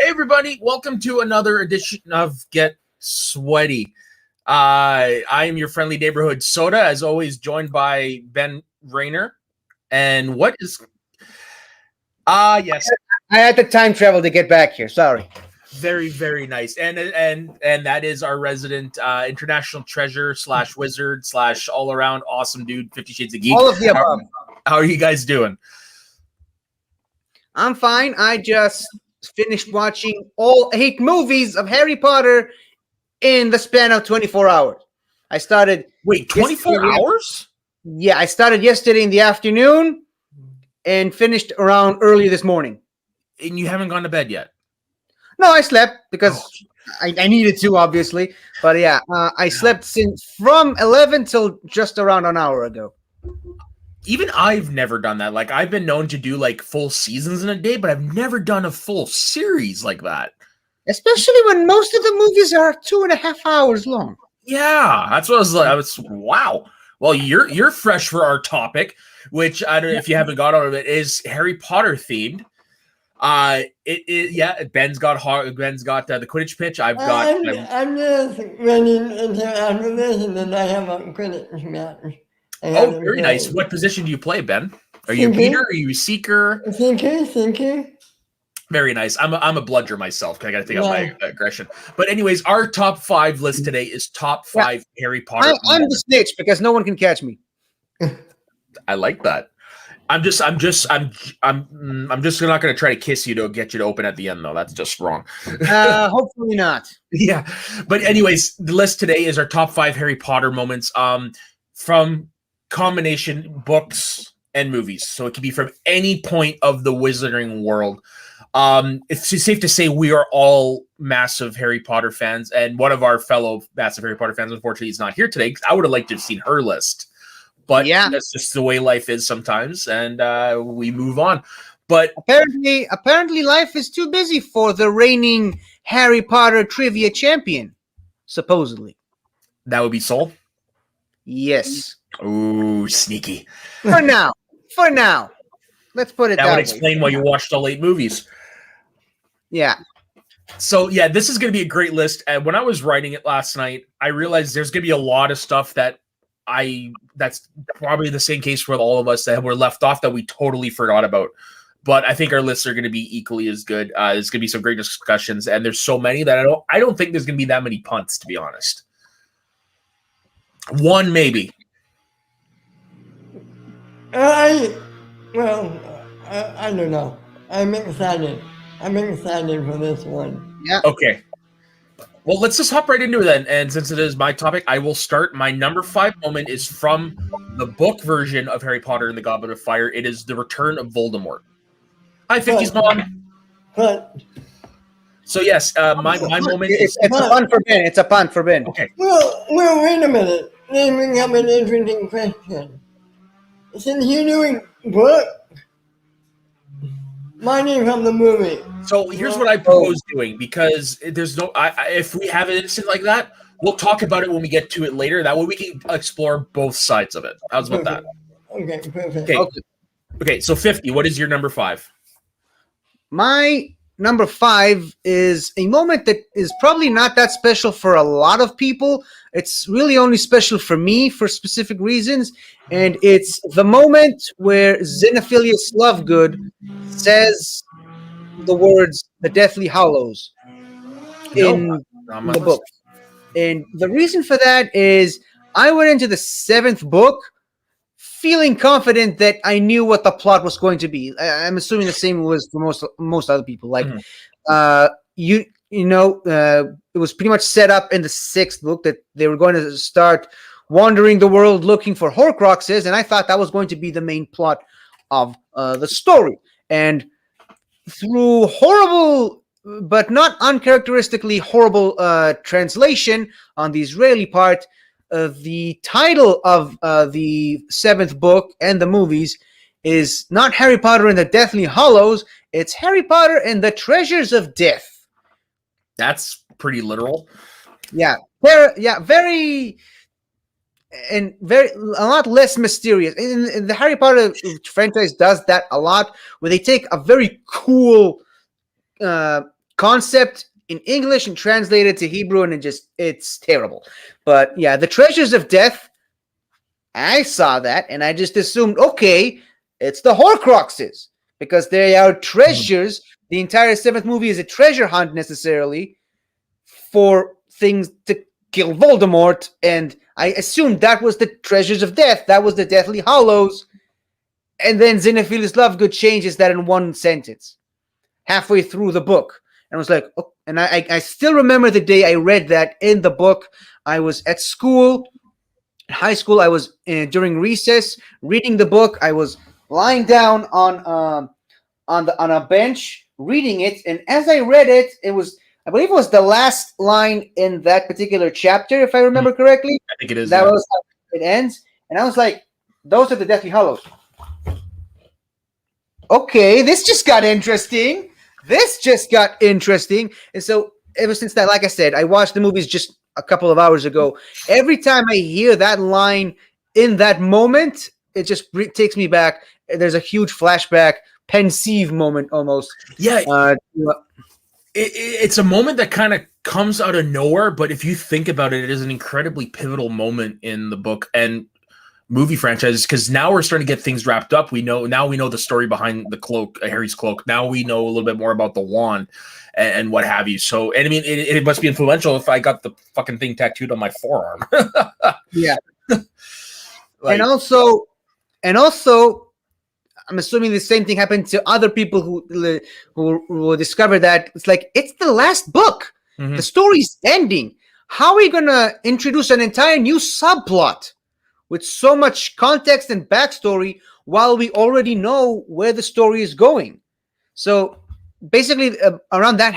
Hey everybody, welcome to another edition of Get Sweaty. I am your friendly neighborhood soda, as always, joined by Ben Rayner. And what is yes, I had to time travel to get back here. Sorry. very, very nice. And that is our resident international treasure / wizard / all around awesome dude, 50 Shades of Geek. All of the above. How are you guys doing? I'm fine. I just finished watching all 8 movies of Harry Potter in the span of 24 hours. I started. Wait, 24 hours? Yeah, I started yesterday in the afternoon and finished around early this morning. And you haven't gone to bed yet? No, I slept because I needed to, obviously. But yeah, I slept from 11 till just around an hour ago. Even I've never done that. Like, I've been known to do like full seasons in a day, but I've never done a full series like that. Especially when most of the movies are 2.5 hours long. Yeah, that's what I was like. Wow. Well, you're fresh for our topic, which I don't know if you haven't got out of it, is Harry Potter themed. Ben's got the Quidditch pitch. I'm just running into after this, and then I have a Quidditch match. Oh, very nice. What position do you play, Ben? Are you a beater? Are you a seeker? Thinker. Very nice. I'm a bludger myself. I got to take out my aggression. But anyways, our top 5 list today is top 5 Harry Potter. I'm the snitch because no one can catch me. I like that. I'm just not going to try to kiss you to get you to open at the end, though. That's just wrong. Hopefully not. Yeah. But anyways, the list today is our top 5 Harry Potter moments from combination books and movies. So it could be from any point of the wizarding world. It's safe to say we are all massive Harry Potter fans, and one of our fellow massive Harry Potter fans, unfortunately, is not here today because I would have liked to have seen her list. But that's just the way life is sometimes, and we move on. But apparently life is too busy for the reigning Harry Potter trivia champion, supposedly. That would be Sol? Yes. Ooh, sneaky. For now. Let's put it that way. That would explain why you watched all 8 movies. Yeah. So, yeah, this is going to be a great list. And when I was writing it last night, I realized there's going to be a lot of stuff that's probably the same case with all of us that were left off that we totally forgot about. But I think our lists are going to be equally as good. There's going to be some great discussions, and there's so many that I don't think there's going to be that many punts, to be honest. One, maybe. I don't know. I'm excited for this one. Yeah. Okay. Well, let's just hop right into it then. And since it is my topic, I will start. My number 5 moment is from the book version of Harry Potter and the Goblet of Fire. It is the return of Voldemort. Hi, 50s mom. But so yes, my moment is it's a pun for Ben. It's a pun for Ben. Okay. Well, wait a minute. Let me have an interesting question. Since you're doing book, mine from the movie. So here's what I propose doing, because there's no, if we have an instant like that, we'll talk about it when we get to it later. That way we can explore both sides of it. How's about that? Okay, perfect. Okay. So 50. What is your number 5? My number 5 is a moment that is probably not that special for a lot of people. It's really only special for me for specific reasons. And it's the moment where Xenophilius Lovegood says the words, the Deathly Hallows, in the book. And the reason for that is I went into the 7th book feeling confident that I knew what the plot was going to be. I'm assuming the same was for most other people. Like, it was pretty much set up in the 6th book that they were going to start wandering the world looking for Horcruxes, and I thought that was going to be the main plot of the story. And through horrible, but not uncharacteristically horrible translation on the Israeli part, the title of the 7th book and the movies is not Harry Potter and the Deathly Hallows, it's Harry Potter and the Treasures of Death. That's pretty literal. Yeah, very a lot less mysterious. And the Harry Potter franchise does that a lot, where they take a very cool concept in English and translated to Hebrew, and it's terrible. But yeah, the Treasures of Death, I saw that and I just assumed, okay, it's the Horcruxes because they are treasures. The entire seventh movie is a treasure hunt necessarily for things to kill Voldemort, and I assumed that was the Treasures of Death. That was the Deathly Hollows. And then Xenophilus Lovegood changes that in one sentence halfway through the book. And I was like, oh, and I still remember the day I read that in the book. I was at school, high school. I was during recess reading the book. I was lying down on a bench reading it, and as I read it, I believe it was the last line in that particular chapter, if I remember correctly. I think it is. That was how it ends, and I was like, "Those are the Deathly Hollows." Okay, this just got interesting. And so ever since that, like I said, I watched the movies just a couple of hours ago. Every time I hear that line in that moment, it just takes me back. There's a huge flashback, pensive moment almost. Yeah. It's a moment that kind of comes out of nowhere, but if you think about it, it is an incredibly pivotal moment in the book and movie franchises, because now we're starting to get things wrapped up. We know the story behind the cloak, Harry's cloak. Now we know a little bit more about the wand and what have you. So, and I mean, it must be influential if I got the fucking thing tattooed on my forearm. Yeah. Like, and also, I'm assuming the same thing happened to other people who discovered that it's like, it's the last book. mhm. The story's ending. How are we going to introduce an entire new subplot with so much context and backstory while we already know where the story is going? So basically, around that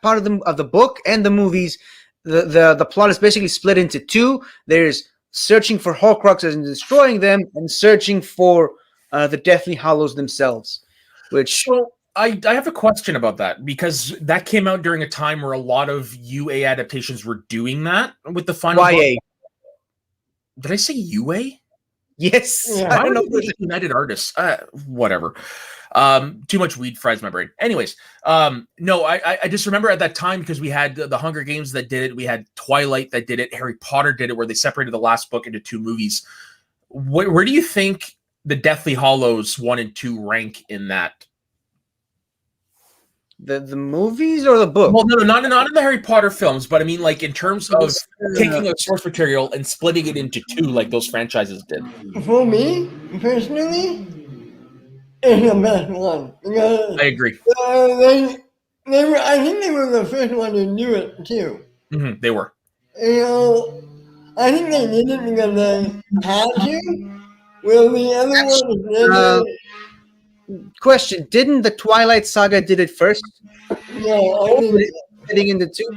part of the book and the movies, the plot is basically split into two. There's searching for Horcruxes and destroying them, and searching for the Deathly Hollows themselves. Which So I have a question about that, because that came out during a time where a lot of UA adaptations were doing that with the final book. YA. Did I say UA? Yes. Yeah. I don't know. United Artists. Whatever. Too much weed fries my brain. Anyways, no, I just remember at that time, because we had the Hunger Games that did it. We had Twilight that did it. Harry Potter did it, where they separated the last book into two movies. Where do you think the Deathly Hollows 1 and 2 rank in that? The movies or the book? Well, no, not in the Harry Potter films, but I mean, like, in terms of taking a source material and splitting it into two, like those franchises did. For me, personally, it's the best one. Because I agree. I think they were the first one to do it, too. They were. You know, I think they did it because they had to. Well, the other one, Question: didn't the Twilight Saga did it first? no, Getting into two.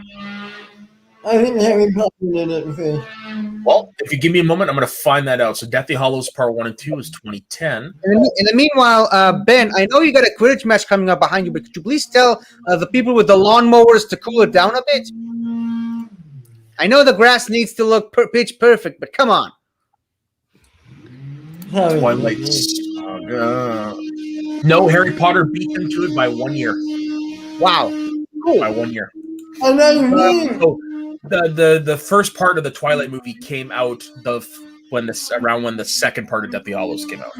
I think Harry Potter did it first. Well, if you give me a moment, I'm going to find that out. So Deathly Hollows Part 1 and 2 is 2010. In the meanwhile, Ben, I know you got a Quidditch match coming up behind you, but could you please tell the people with the lawnmowers to cool it down a bit? I know the grass needs to look pitch perfect, but come on. Twilight Saga. No, Harry Potter beat them to it by 1 year. Wow. Cool. By 1 year. And I mean, So the first part of the Twilight movie came out around when the second part of Deathly Hollows came out.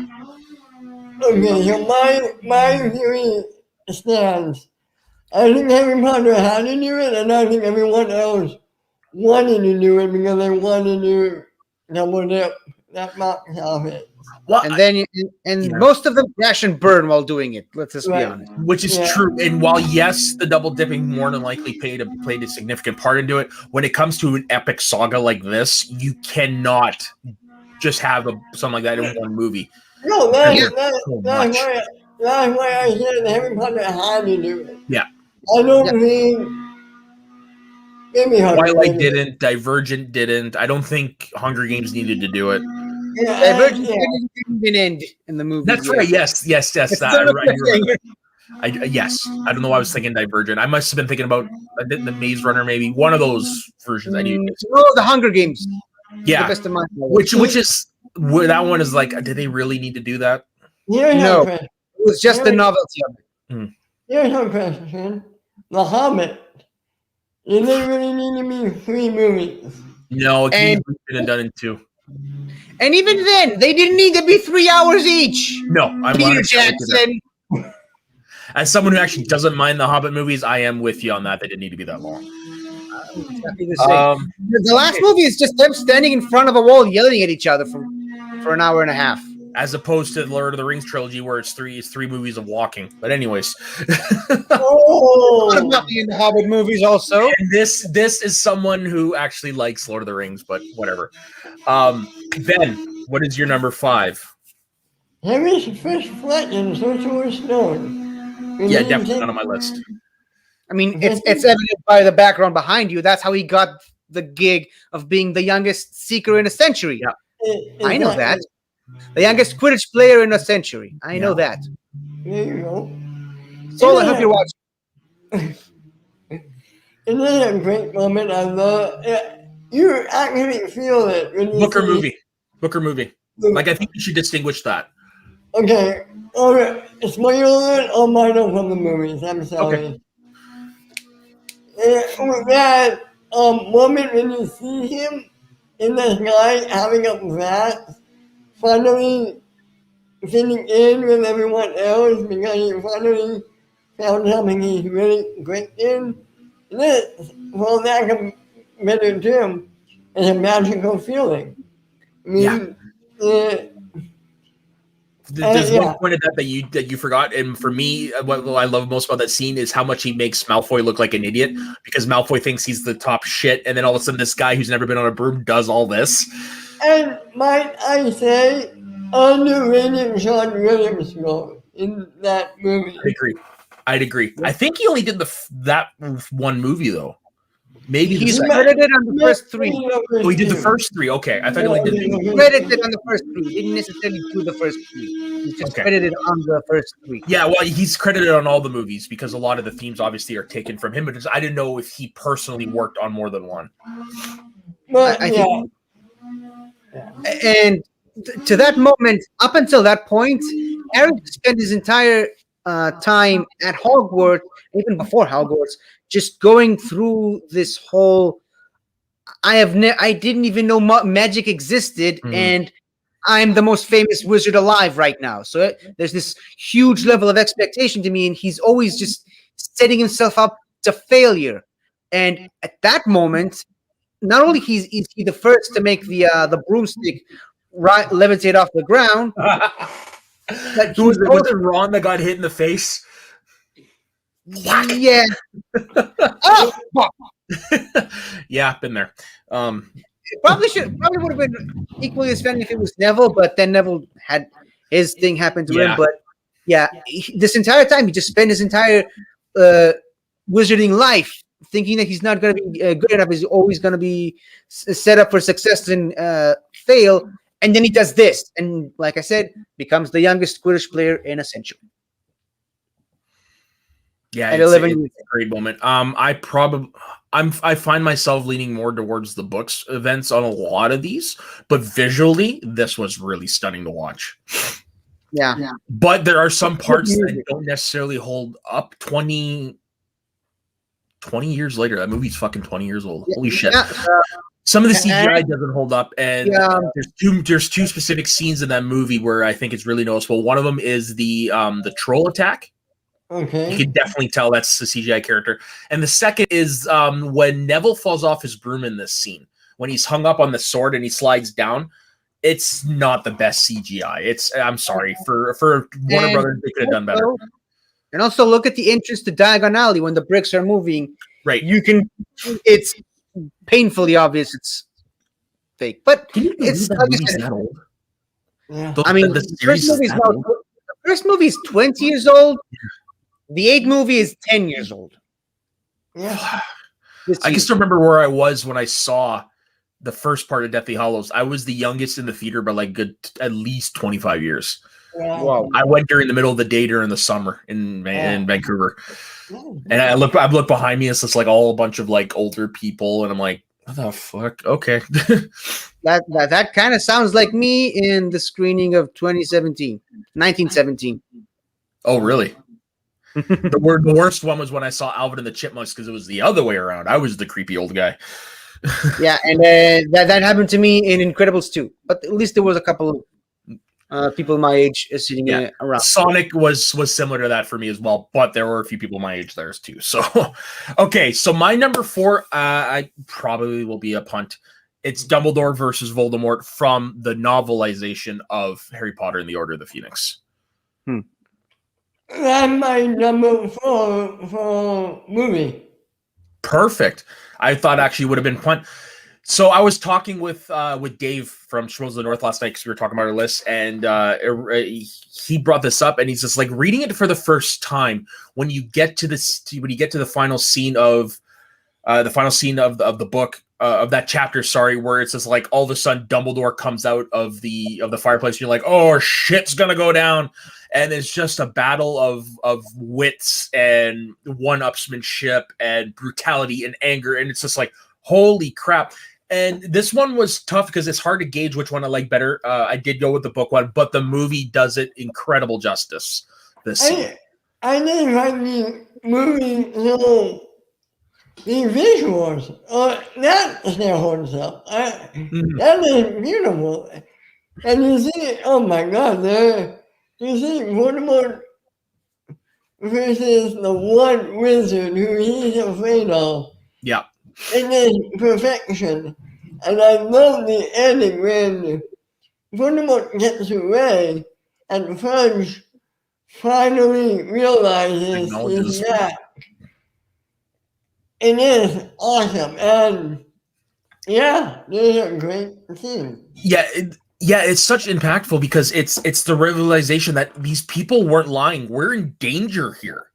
okay, so my theory stands. I think Harry Potter had to do it, and I think everyone else wanted to do it because they wanted to double dip that box office. Well, And then most of them crash and burn while doing it. Let's just be Right. honest. which is true. And while, yes, the double dipping more than likely played a significant part into it, when it comes to an epic saga like this, you cannot just have something like that in one movie. No, Yeah. that's why I said Harry Potter had to do it. Yeah. I don't think maybe Twilight didn't, Divergent didn't. I don't think Hunger Games needed to do it. Yeah, Divergent yeah. didn't end in the movie. That's right. Yes. It's That, still a right, good you're thing. right. Yes. I don't know why I was thinking Divergent. I must have been thinking about the Maze Runner, maybe one of those versions. I knew. The Hunger Games. Yeah. The best of my knowledge. Which is where that one is like, did they really need to do that? Here's No. a question. It was just the novelty of it. Here's a question. The Hobbit. Did they really need to be 3 movies? No, it can And- easily been done in 2. And even then, they didn't need to be 3 hours each. No, I'm Peter 100% with you there. Jackson. As someone who actually doesn't mind the Hobbit movies, I am with you on that. They didn't need to be that long. Exactly the same. The last movie is just them standing in front of a wall yelling at each other for an hour and a half. As opposed to the Lord of the Rings trilogy, where it's three movies of walking. But anyways, Oh! What about in the Hobbit movies also? and this is someone who actually likes Lord of the Rings, but whatever. Ben, what is your number 5? Harry's first flight in Sorcerer Stone. Yeah, definitely not on my list. I mean, it's evident by the background behind you. That's how he got the gig of being the youngest seeker in a century. Yeah. I know that. The youngest Quidditch player in a century. I know that. There you go. Soul, I hope you're watching. Isn't it a great moment? I love it. You actually feel it when you Book or see- movie? Book or movie? Like, I think you should distinguish that. Okay. All right. Spoiler alert or minor from the movies. I'm sorry. With that moment when you see him in the sky having a blast, finally fitting in with everyone else because he finally found something he's really great in. This, for lack of better term, is a magical feeling. I mean, There's yeah. one point of that you forgot, and for me, what I love most about that scene is how much he makes Malfoy look like an idiot, because Malfoy thinks he's the top shit, and then all of a sudden this guy who's never been on a broom does all this. And might I say, underrated Sean Williams score in that movie. I'd agree. I think he only did that one movie though. Maybe He's the credited on the first 3. Oh, he did the first 3. Okay, I thought he only did. Credited on the first 3. He didn't necessarily do the first 3. He's just credited on the first 3. Yeah, well, he's credited on all the movies because a lot of the themes obviously are taken from him. But I didn't know if he personally worked on more than one. But I think, and to that moment, up until that point, Eric spent his entire time at Hogwarts, even before Hogwarts, just going through this whole. I didn't even know magic existed, and I'm the most famous wizard alive right now. So there's this huge level of expectation to me, and he's always just setting himself up to failure. And at that moment, not only is he the first to make the broomstick levitate off the ground, but Was it Ron that got hit in the face? Yeah. Oh, fuck. Yeah, been there. Probably would have been equally as funny if it was Neville, but then Neville had his thing happen to him. But yeah, this entire time he just spent his entire wizarding life thinking that he's not going to be good enough. He's always going to be set up for success and fail. And then he does this, and like I said, becomes the youngest Quidditch player in a century. Yeah, at it's 11 a great moment. I find myself leaning more towards the books events on a lot of these, but visually, this was really stunning to watch. Yeah. But there are some parts that don't necessarily hold up 20 years later. That movie's fucking 20 years old. Holy shit. Yeah, some of the CGI doesn't hold up, and there's two specific scenes in that movie where I think it's really noticeable. One of them is the troll attack. Okay. You can definitely tell that's the CGI character. And the second is when Neville falls off his broom in this scene. When he's hung up on the sword and he slides down, it's not the best CGI. I'm sorry. For Warner Brothers, they could have done better. And also look at the entrance to Diagon Alley when the bricks are moving. Right. It's painfully obvious it's fake. But it's that movie's that old. Yeah. I mean, the first movie is 20 years old. The 8th movie is 10 years old. Yeah. I just remember where I was when I saw the first part of Deathly Hallows. I was the youngest in the theater by like at least 25 years. Wow. I went during the middle of the day during the summer in Vancouver. And I look behind me, it's just like all a bunch of like older people, and I'm like, what the fuck? Okay. that kind of sounds like me in the screening of 1917. Oh, really? The worst one was when I saw Alvin and the Chipmunks because it was the other way around. I was the creepy old guy. Yeah, and that happened to me in Incredibles too. But at least there was a couple of people my age sitting around. Sonic was similar to that for me as well, but there were a few people my age there too. So, okay, so my number 4, I probably will be a punt. It's Dumbledore versus Voldemort from the novelization of Harry Potter and the Order of the Phoenix. That's my number 4 for movie. Perfect. I thought actually would have been punt. So I was talking with Dave from Schmoes of the North last night because we were talking about our list, and he brought this up, and he's just like reading it for the first time. When you get to the final scene of the book of that chapter, where it's just like all of a sudden Dumbledore comes out of the fireplace. And you're like, oh, shit's gonna go down, and it's just a battle of wits and one-upsmanship and brutality and anger, and it's just like, holy crap. And this one was tough because it's hard to gauge which one I like better. I did go with the book one, but the movie does it incredible justice. I didn't like the movie, the visuals. That still holds up. That is beautiful. And you see, oh my God, you see Voldemort versus the one wizard who he's afraid of. Yeah. It is perfection. And I love the ending when Voldemort gets away and Fudge finally realizes he's back. It is awesome. And yeah, these are great scenes. Yeah, it's such impactful because it's the realization that these people weren't lying. We're in danger here.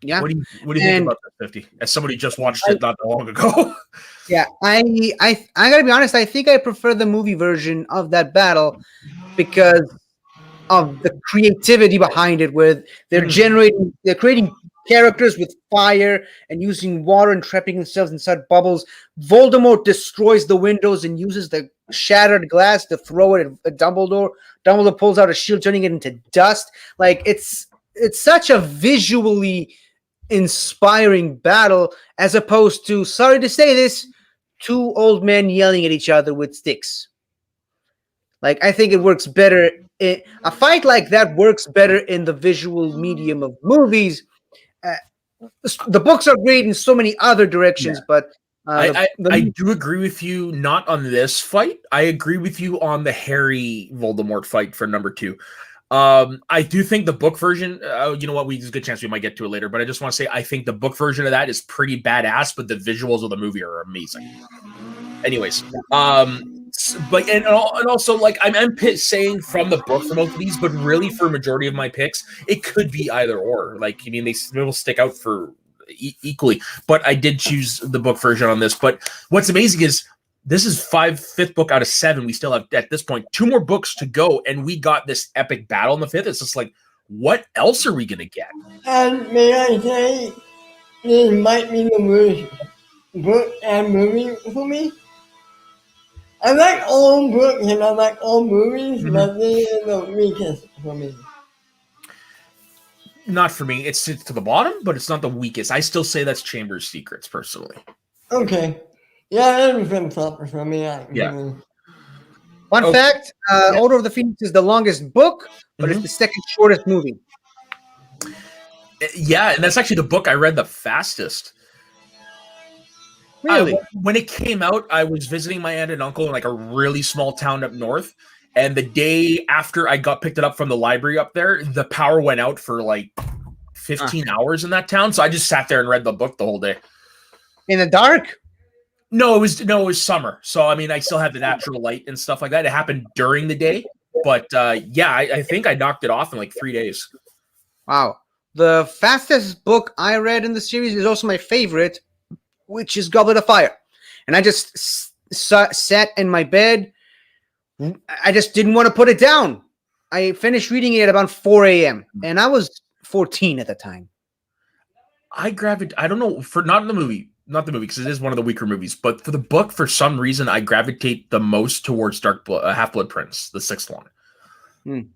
Yeah. What do you think about that, 50? As somebody just watched it not that long ago. Yeah, I gotta be honest. I think I prefer the movie version of that battle because of the creativity behind it, where they're creating characters with fire and using water and trapping themselves inside bubbles. Voldemort destroys the windows and uses the shattered glass to throw it at Dumbledore. Dumbledore pulls out a shield, turning it into dust. Like it's such a visually inspiring battle, as opposed to, sorry to say this, 2 old men yelling at each other with sticks. Like, I think it works better. A fight like that works better in the visual medium of movies. The books are great in so many other directions, but I do agree with you, not on this fight. I agree with you on the Harry Voldemort fight for number 2. I do think the book version, you know what, there's a good chance we might get to it later, but I just want to say I think the book version of that is pretty badass, but the visuals of the movie are amazing. Anyways, but and also, like, I'm saying from the book for most of these, but really for a majority of my picks, it could be either or. Like, I mean, they will stick out for equally, but I did choose the book version on this. But what's amazing is this is 5th book out of 7. We still have, at this point, 2 more books to go, and we got this epic battle in the 5th. It's just like, what else are we going to get? And may I say, this might be the worst book and movie for me. I like all books and I like all movies, but this is the weakest for me. Not for me. It's to the bottom, but it's not the weakest. I still say that's Chamber's Secrets, personally. Okay. Yeah, it's been tougher for me. Yeah. Fun fact, Order of the Phoenix is the longest book, but it's the second shortest movie. Yeah, and that's actually the book I read the fastest. Really? When it came out, I was visiting my aunt and uncle in like a really small town up north. And the day after I picked it up from the library up there, the power went out for like 15 hours in that town. So I just sat there and read the book the whole day. In the dark? No, it was summer. So I mean, I still had the natural light and stuff like that. It happened during the day, but yeah, I think I knocked it off in like 3 days. Wow. The fastest book I read in the series is also my favorite, which is Goblet of Fire. And I just sat in my bed. I just didn't want to put it down. I finished reading it at about 4 a.m. and I was 14 at the time. I don't know, not the movie because it is one of the weaker movies, but for the book, for some reason, I gravitate the most towards Half-Blood Prince, the 6th one.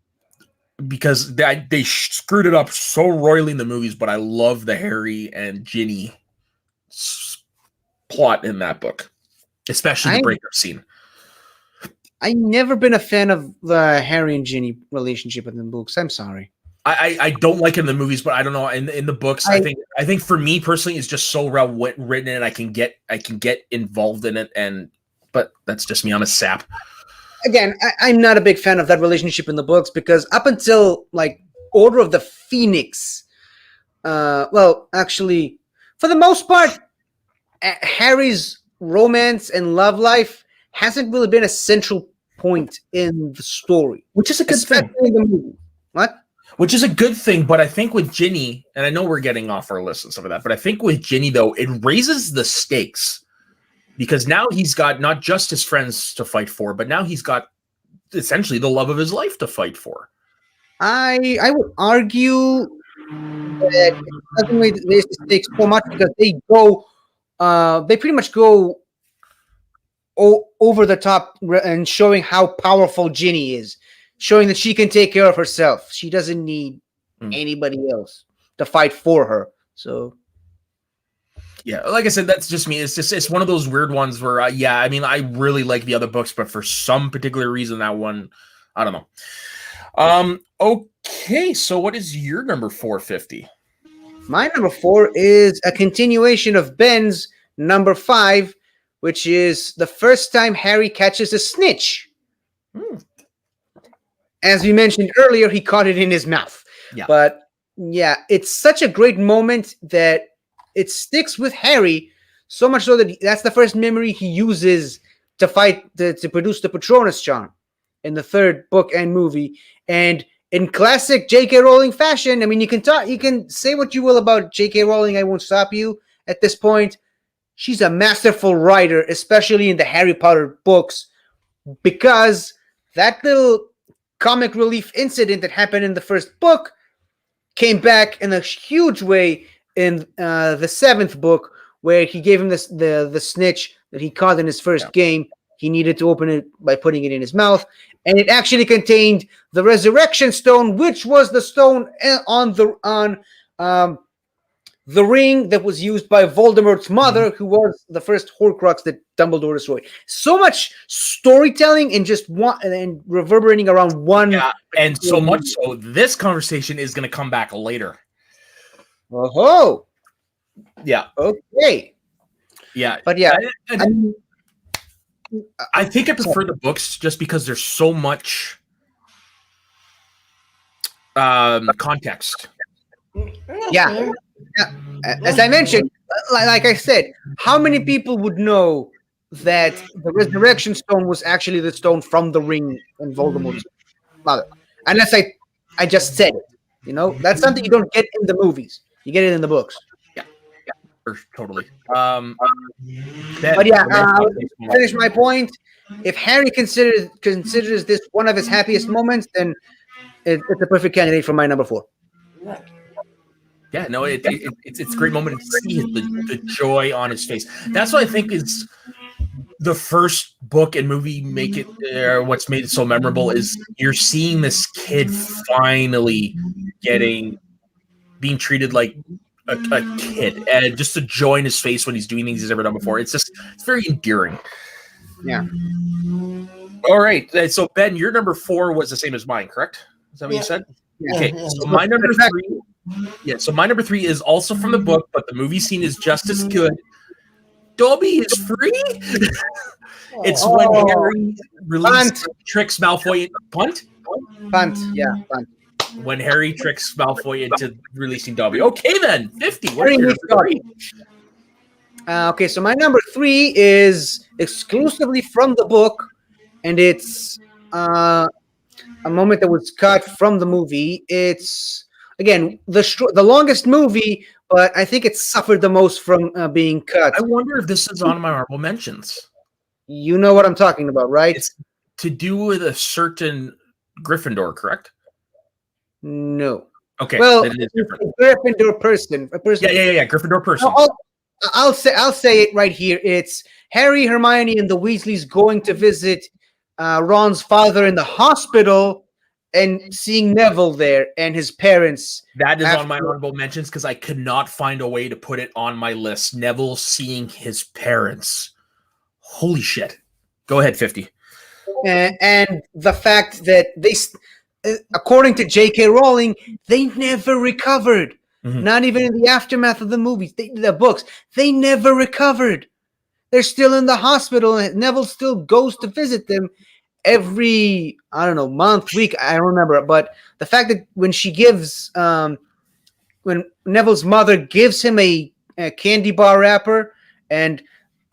because they screwed it up so royally in the movies, but I love the Harry and Ginny plot in that book, especially the breakup scene. I've never been a fan of the Harry and Ginny relationship in the books. I'm sorry. I don't like it in the movies, but I don't know. In the books, I think for me personally, it's just so well written, and I can get involved in it. But that's just me. I'm a sap. Again, I'm not a big fan of that relationship in the books because up until like Order of the Phoenix, well, actually, for the most part, Harry's romance and love life hasn't really been a central point in the story, which is a good thing. In the movie. What? Which is a good thing, but I think with Ginny, and I know we're getting off our list and stuff like that, but I think with Ginny, though, it raises the stakes because now he's got not just his friends to fight for, but now he's got essentially the love of his life to fight for. I would argue that it doesn't raise the stakes so much because they pretty much go over the top and showing how powerful Ginny is. Showing that she can take care of herself. She doesn't need anybody else to fight for her. So, yeah, like I said, that's just me. It's one of those weird ones where, I mean, I really like the other books, but for some particular reason, that one, I don't know. Okay, so what is your number 450? My number 4 is a continuation of Ben's number 5, which is the first time Harry catches a snitch. As we mentioned earlier, he caught it in his mouth. Yeah. But yeah, it's such a great moment that it sticks with Harry so much so that that's the first memory he uses to fight to produce the Patronus charm in the third book and movie. And in classic J.K. Rowling fashion, I mean, you can say what you will about J.K. Rowling. I won't stop you at this point. She's a masterful writer, especially in the Harry Potter books, because that little comic relief incident that happened in the first book came back in a huge way in the 7th book, where he gave him the snitch that he caught in his first game. He needed to open it by putting it in his mouth, and it actually contained the Resurrection Stone, which was the stone on the ring that was used by Voldemort's mother, who was the first Horcrux that Dumbledore destroyed. So much storytelling and just one and reverberating around one. Yeah, and so much so this conversation is going to come back later. Oh, yeah. Okay. Yeah, but yeah, I think I prefer the books just because there's so much context. Yeah. Yeah, as I mentioned, like I said, how many people would know that the Resurrection Stone was actually the stone from the ring in Voldemort's mother? Unless I just said it. You know, that's something you don't get in the movies. You get it in the books. Yeah, totally. But yeah, finish my point. If Harry considers this one of his happiest moments, then it's a perfect candidate for my number 4. Yeah, no, it's a great moment to see the joy on his face. That's what I think is the first book and movie make it. What's made it so memorable is you're seeing this kid finally being treated like a kid, and just the joy in his face when he's doing things he's never done before. It's very endearing. Yeah. All right, so Ben, your number 4 was the same as mine, correct? Is that what you said? Yeah. Okay, so my number 3. Yeah, so my number 3 is also from the book, but the movie scene is just as good. Dobby is free. It's when Harry tricks Malfoy. Punt. Yeah, punt. When Harry tricks Malfoy into releasing Dobby. Okay, then 50. What are your number 3? Okay, so my number 3 is exclusively from the book, and it's a moment that was cut from the movie. It's again the longest movie, but I think it suffered the most from being cut. I wonder if this is on my honorable mentions. You know what I'm talking about, right? It's to do with a certain Gryffindor, correct? No. Okay. Well, then it is different. A Gryffindor person. A person. Yeah. Gryffindor person. I'll say it right here. It's Harry, Hermione, and the Weasleys going to visit Ron's father in the hospital, and seeing Neville there and his parents. That is on my after- honorable mentions because I could not find a way to put it on my list. Neville seeing his parents. Holy shit. Go ahead, 50. and the fact that according to J.K. Rowling, they never recovered. Mhm. Not even in the aftermath of the movies, the books. They never recovered. They're still in the hospital, and Neville still goes to visit them every, I don't know, month, week. I don't remember. But the fact that when Neville's mother gives him a candy bar wrapper, and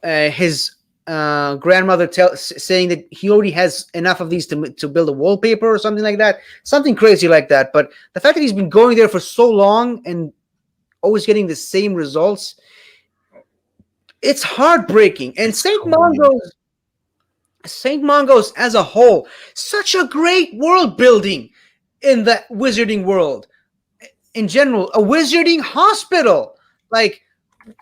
his grandmother saying that he already has enough of these to build a wallpaper or something like that, something crazy like that. But the fact that he's been going there for so long and always getting the same results, it's heartbreaking. And St. Mungo's as a whole, such a great world building in the wizarding world. In general, a wizarding hospital, like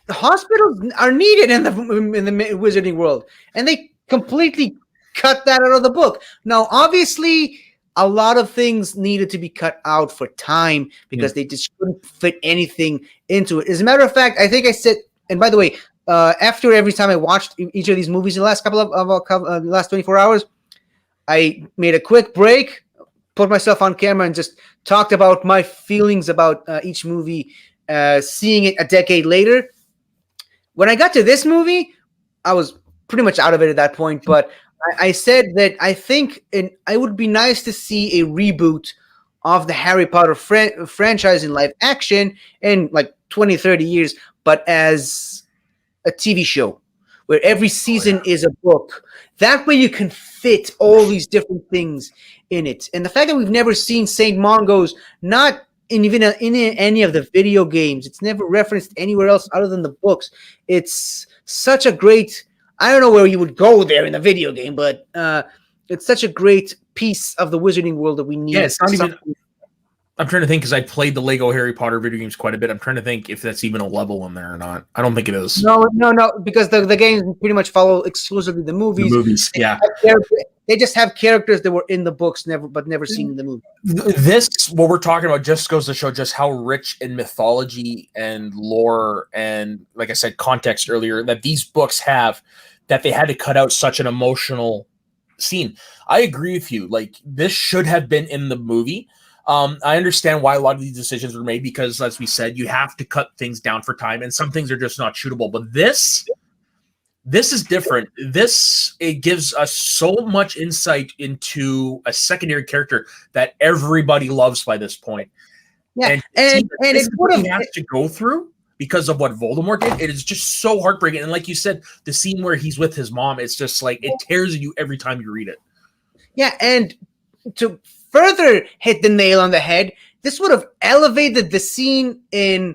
the hospitals are needed in the wizarding world, and they completely cut that out of the book. Now, obviously, a lot of things needed to be cut out for time because they just couldn't fit anything into it. As a matter of fact, I think I said, and by the way, after every time I watched each of these movies in the last last 24 hours, I made a quick break, put myself on camera, and just talked about my feelings about each movie, seeing it a decade later. When I got to this movie, I was pretty much out of it at that point, but I said that I think it would be nice to see a reboot of the Harry Potter franchise in live action in like 20, 30 years, but as a TV show where every season is a book. That way you can fit all these different things in it. And the fact that we've never seen St. Mungo's, not in any of the video games, it's never referenced anywhere else other than the books. It's such a great, I don't know where you would go there in the video game, but it's such a great piece of the wizarding world that we need. Yeah, it's not even. I'm trying to think because I played the Lego Harry Potter video games quite a bit. I'm trying to think if that's even a level in there or not. I don't think it is. No, because the games pretty much follow exclusively the movies. The movies, yeah. They just have characters that were in the books, never seen in the movie. This, what we're talking about, just goes to show just how rich in mythology and lore and, like I said, context earlier, that these books have, that they had to cut out such an emotional scene. I agree with you. Like, this should have been in the movie. I understand why a lot of these decisions were made because, as we said, you have to cut things down for time, and some things are just not shootable. But this is different. It gives us so much insight into a secondary character that everybody loves by this point. Yeah, and it would have has to go through because of what Voldemort did. It is just so heartbreaking. And like you said, the scene where he's with his mom, it's just like it tears you every time you read it. Yeah, and to further hit the nail on the head, this would have elevated the scene in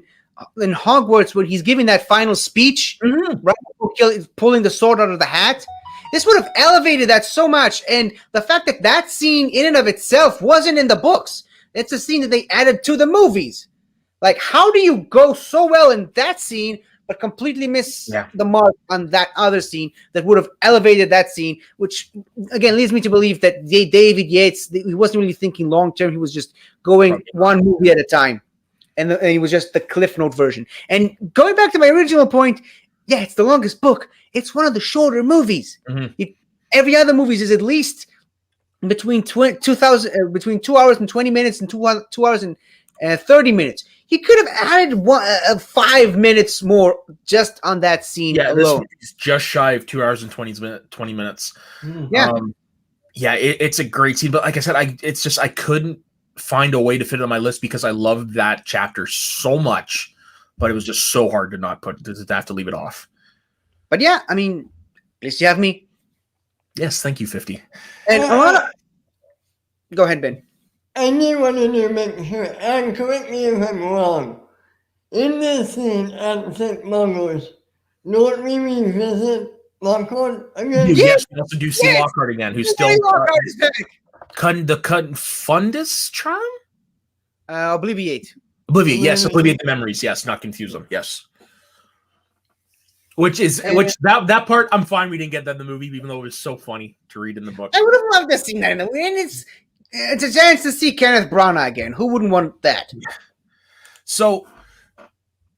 Hogwarts when he's giving that final speech, right before pulling the sword out of the hat. This would have elevated that so much, and the fact that scene in and of itself wasn't in the books. It's a scene that they added to the movies. Like, how do you go so well in that scene but completely miss the mark on that other scene that would have elevated that scene, which again leads me to believe that David Yates, he wasn't really thinking long term. He was just going one movie at a time, and it was just the Cliff Note version. And going back to my original point, yeah, it's the longest book. It's one of the shorter movies. Every other movies is at least between 2 hours and 20 minutes and 2 hours and 30 minutes. He could have added 5 minutes more just on that scene alone. This is just shy of 2 hours and 20 minutes. Yeah. It's a great scene. But like I said, I couldn't find a way to fit it on my list because I loved that chapter so much. But it was just so hard to have to leave it off. But yeah, I mean, at least you have me. Yes, thank you, 50. And go ahead, Ben. I need one of you to make sure, and correct me if I'm wrong. In this scene at St. Mungo's, don't we revisit Lockhart again? Yes, we also do see Lockhart again, who's still cutting fundus charm? Obliviate, yes, obliviate the memories. Yes, not confuse them. Yes. That part I'm fine we didn't get that in the movie, even though it was so funny to read in the book. I would have loved to see that in the movie. And It's a chance to see Kenneth Branagh again. Who wouldn't want that? So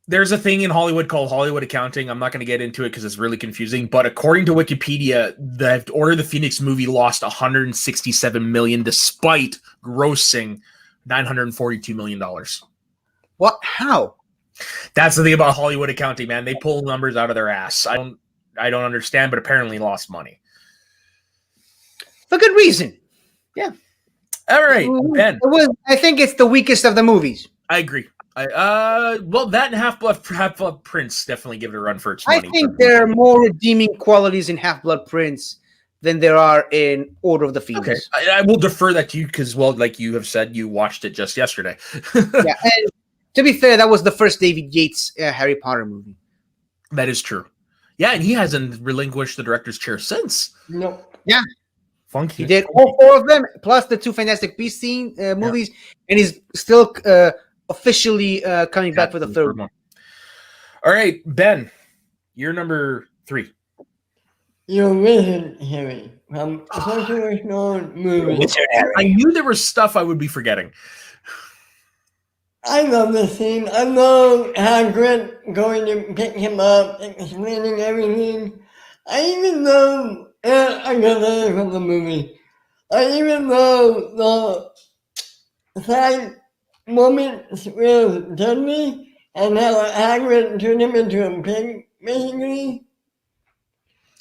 there's a thing in Hollywood called Hollywood accounting. I'm not going to get into it because it's really confusing. But according to Wikipedia, the Order of the Phoenix movie lost $167 million despite grossing $942 million. What? How? That's the thing about Hollywood accounting, man. They pull numbers out of their ass. I don't understand, but apparently lost money. For good reason. Yeah. All right, Ben. I think it's the weakest of the movies. I agree. Well, that and Half-Blood Prince definitely give it a run for its money. I think there are more redeeming qualities in Half-Blood Prince than there are in Order of the Phoenix. Okay. I will defer that to you because, well, like you have said, you watched it just yesterday. Yeah, and to be fair, that was the first David Yates Harry Potter movie. That is true. Yeah, and he hasn't relinquished the director's chair since. No. Yeah. Funky. He did all 4 of them, plus the 2 Fantastic Beasts movies, and he's still officially coming back for the 3rd one. All right, Ben, you're number 3. You're Wizard Harry from Sorcerer's Stone movie. I knew there was stuff I would be forgetting. I love this scene. I love Hagrid going to pick him up, explaining everything. I even love, I got that from the movie. I even love the side moments with Dudley and how Hagrid turned him into a pig, basically.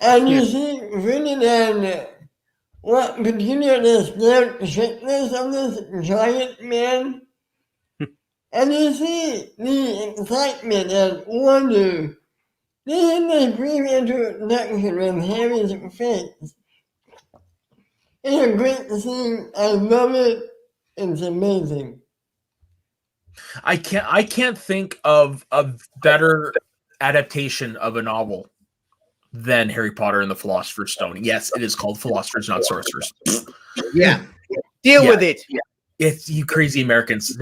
And you see Ferdinand, what Petunia the scared sickness of this giant man. And you see the excitement and wonder. This is the brief introduction of Harry's face. It's a great scene. I love it. It's amazing. I can't think of a better adaptation of a novel than Harry Potter and the Philosopher's Stone. Yes, it is called Philosophers, not Sorcerers. Yeah. Deal with it. Yeah. It's you crazy Americans.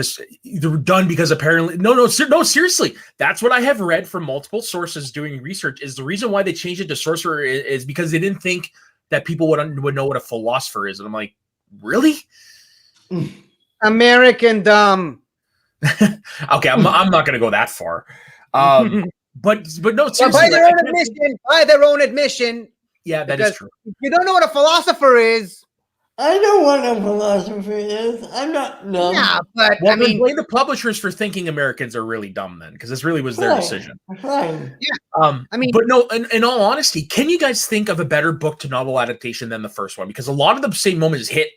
They're done because apparently no, seriously. That's what I have read from multiple sources doing research. Is the reason why they changed it to sorcerer is because they didn't think that people would know what a philosopher is. And I'm like, really? American dumb. Okay, I'm not going to go that far. But no, seriously, by their own admission. By their own admission. Yeah, that is true. If you don't know what a philosopher is. I know what a philosopher is. I'm not dumb. Yeah, but well, I mean, blame the publishers for thinking Americans are really dumb then, because this really was their decision. Fine. Yeah. I mean, but no, in all honesty, can you guys think of a better book to novel adaptation than the first one? Because a lot of the same moments hit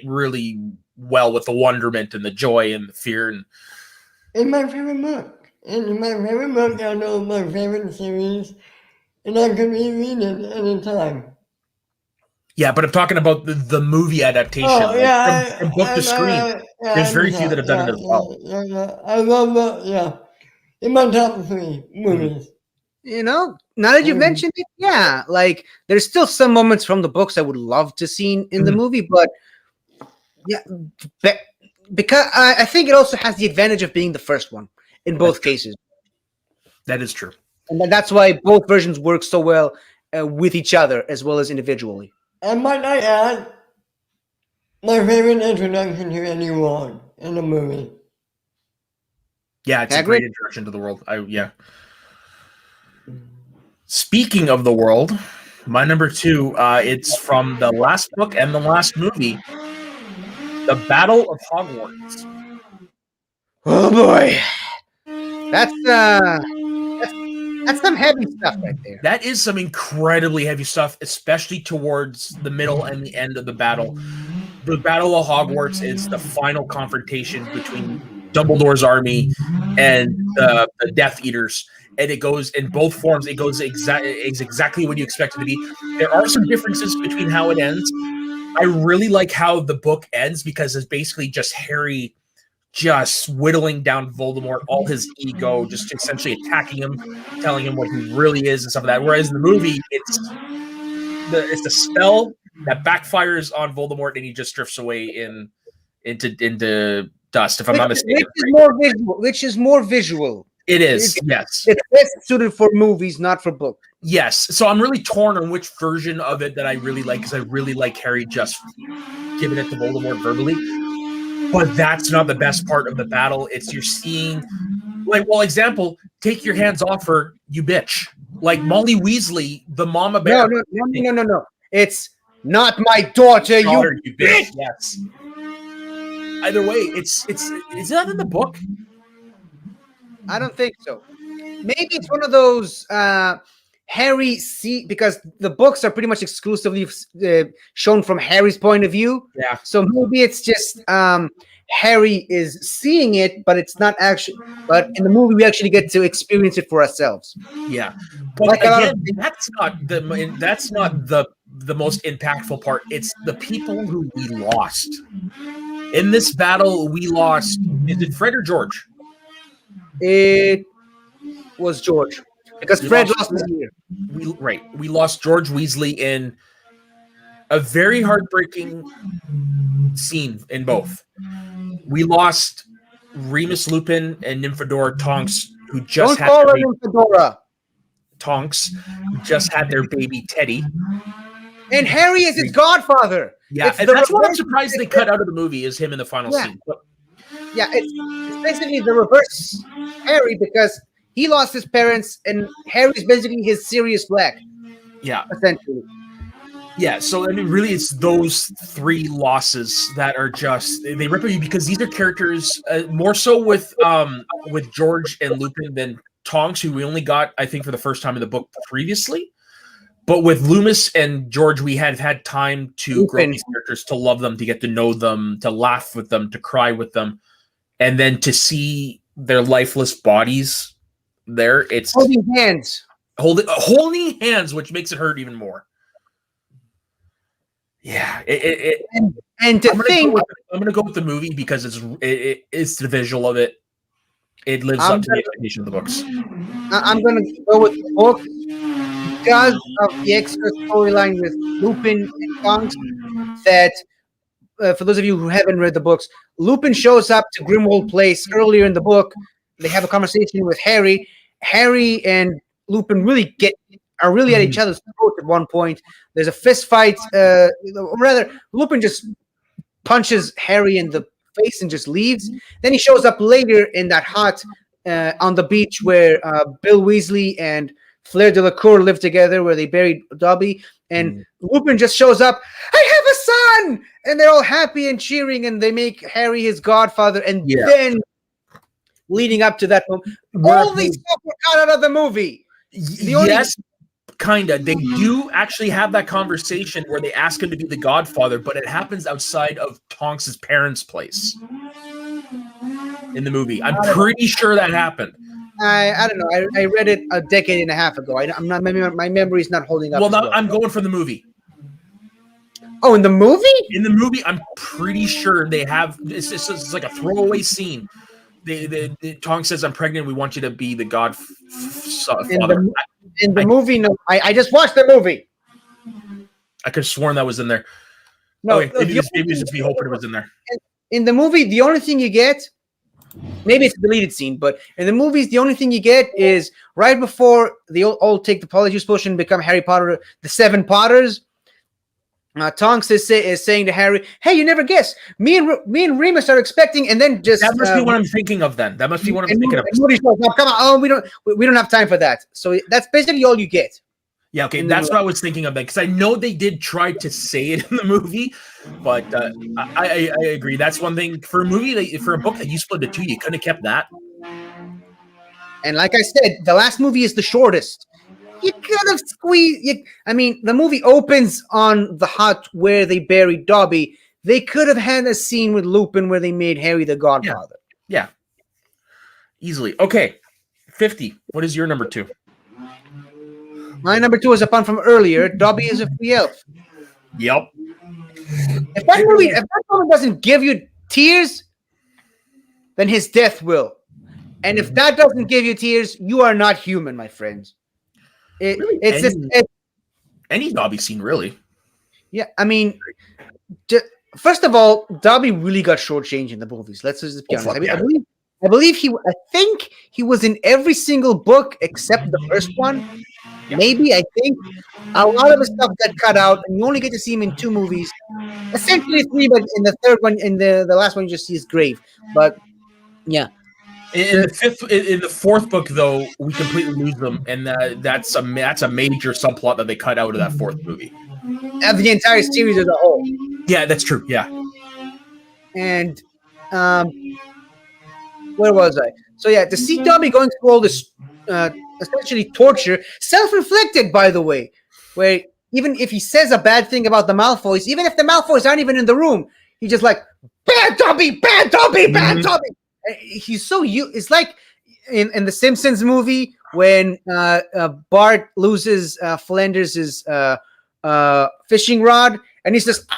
really well with the wonderment and the joy and the fear. And in my favorite book, I know my favorite series, and I can reread it anytime. Yeah, but I'm talking about the movie adaptation. Oh, yeah, from book to screen. There's very few that have done it as well. Yeah. I love that, in my top 3 movies. You know, now that you've mentioned it, yeah, like there's still some moments from the books I would love to see in the movie, but yeah, because I think it also has the advantage of being the first one in both cases. That is true. And that's why both versions work so well with each other as well as individually. And might I add, my favorite introduction to anyone in the movie. Yeah, it's a great introduction to the world. Speaking of the world, my number 2, it's from the last book and the last movie, The Battle of Hogwarts. Oh boy, that's some heavy stuff right there. That is some incredibly heavy stuff, especially towards the middle and the end of the battle. The Battle of Hogwarts is the final confrontation between Dumbledore's army and the Death Eaters, and it goes in both forms. It goes exactly what you expect it to be. There are some differences between how it ends. I really like how the book ends because it's basically just Harry just whittling down Voldemort, all his ego, just essentially attacking him, telling him what he really is and stuff like that. Whereas in the movie, it's the spell that backfires on Voldemort and he just drifts away into dust, if I'm not mistaken. Which is more visual. It is, yes. It's best suited for movies, not for books. Yes. So I'm really torn on which version of it that I really like, because I really like Harry just giving it to Voldemort verbally. But that's not the best part of the battle. It's you're seeing, like, well, example, take your hands off her, you bitch. Like Molly Weasley, the mama bear. No. It's not my daughter, You bitch. Yes. Either way, is that in the book? I don't think so. Maybe it's one of those Harry because the books are pretty much exclusively shown from Harry's point of view. Yeah. So maybe it's just Harry is seeing it, but it's not actually. But in the movie, we actually get to experience it for ourselves. Yeah, but like again, that's not the most impactful part. It's the people who we lost in this battle. We lost. Is it Fred or George? It was George, because Fred lost his ear. We lost George Weasley in a very heartbreaking scene in both. We lost Remus Lupin and Nymphadora Tonks, who just had their Nymphadora. Tonks, who just had their baby Teddy. And Harry is his godfather. Yeah, and that's what I'm surprised they cut out of the movie, is him in the final scene. But, yeah, it's basically the reverse Harry, because he lost his parents, and Harry's basically his Sirius Black. Yeah. Essentially. Yeah, so I mean, really, it's those three losses that are just they rip at you, because these are characters more so with George and Lupin than Tonks, who we only got, I think, for the first time in the book previously. But with Loomis and George, we had time to grow these characters, to love them, to get to know them, to laugh with them, to cry with them, and then to see their lifeless bodies there. It's holding hands, which makes it hurt even more. Yeah, and to think, I'm gonna go with the movie because it's the visual of it. It lives up to the expectation of the books. I'm gonna go with the book because of the extra storyline with Lupin and Tonks. That for those of you who haven't read the books, Lupin shows up to Grimmauld Place earlier in the book. They have a conversation with Harry. Harry and Lupin are really at each other's throat at one point. There's a fist fight. Rather, Lupin just punches Harry in the face and just leaves. Then he shows up later in that hut on the beach where Bill Weasley and Fleur Delacour live together, where they buried Dobby. And Lupin just shows up. I have a son! And they're all happy and cheering, and they make Harry his godfather. And then, leading up to that moment, all these stuff were cut out of the movie. Kinda. They do actually have that conversation where they ask him to be the godfather, but it happens outside of Tonks' parents' place in the movie. I'm pretty sure that happened. I don't know. I read it a decade and a half ago. I'm not. My memory is not holding up. Well, now I'm going for the movie. Oh, in the movie? In the movie, I'm pretty sure they have. It's like a throwaway scene. Tonks says, "I'm pregnant. We want you to be the godfather." In the movie, no. I just watched the movie. I could have sworn that was in there. No, maybe just be hoping it was in there. In the movie, the only thing you get, maybe it's a deleted scene, but in the movies, the only thing you get is right before they all take the Polyjuice Potion and become Harry Potter, the 7 Potters. Tonks is saying to Harry, "Hey, you never guess. Me and Remus are expecting," and then just that must be what I'm thinking of. Then that must be what I'm thinking of. Come on, oh, we don't have time for that. So that's basically all you get. Yeah, okay, that's what I was thinking of then, because I know they did try to say it in the movie, but I agree. That's one thing for a movie, for a book that you split into 2, you couldn't have kept that. And like I said, the last movie is the shortest. You could have squeezed. The movie opens on the hut where they buried Dobby. They could have had a scene with Lupin where they made Harry the godfather. Yeah. Easily. Okay. 50. What is your number 2? My number 2 is a pun from earlier. Dobby is a free elf. Yep. If that movie doesn't give you tears, then his death will. And if that doesn't give you tears, you are not human, my friends. Any Dobby scene, really. Yeah, first of all, Dobby really got shortchanged in the movies. Let's just be honest. I believe I think he was in every single book except the first one. Yeah. Maybe, I think. A lot of the stuff got cut out, and you only get to see him in 2 movies. Essentially 3, but in the third one, in the last one, you just see his grave. But yeah, In the fourth book, though, we completely lose them, and that's a major subplot that they cut out of that fourth movie. of the entire series as a whole. Yeah, that's true. Yeah, And where was I? So yeah, to see Dobby going through all this essentially torture, self-inflicted, by the way, where even if he says a bad thing about the Malfoys, even if the Malfoys aren't even in the room, he's just like, bad Dobby, bad Dobby, bad Dobby. He's so it's like in the Simpsons movie when Bart loses Flanders' fishing rod, and he's just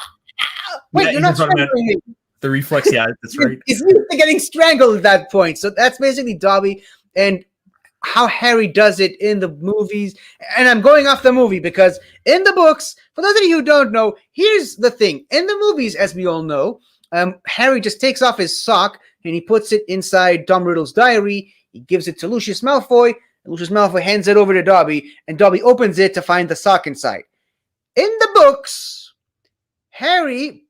wait, yeah, you're not strangling me. the reflex. Yeah, that's right. He's used to getting strangled at that point. So that's basically Dobby and how Harry does it in the movies. And I'm going off the movie because in the books, for those of you who don't know, here's the thing. In the movies, as we all know, Harry just takes off his sock and he puts it inside Tom Riddle's diary. He gives it to Lucius Malfoy. And Lucius Malfoy hands it over to Dobby, and Dobby opens it to find the sock inside. In the books, Harry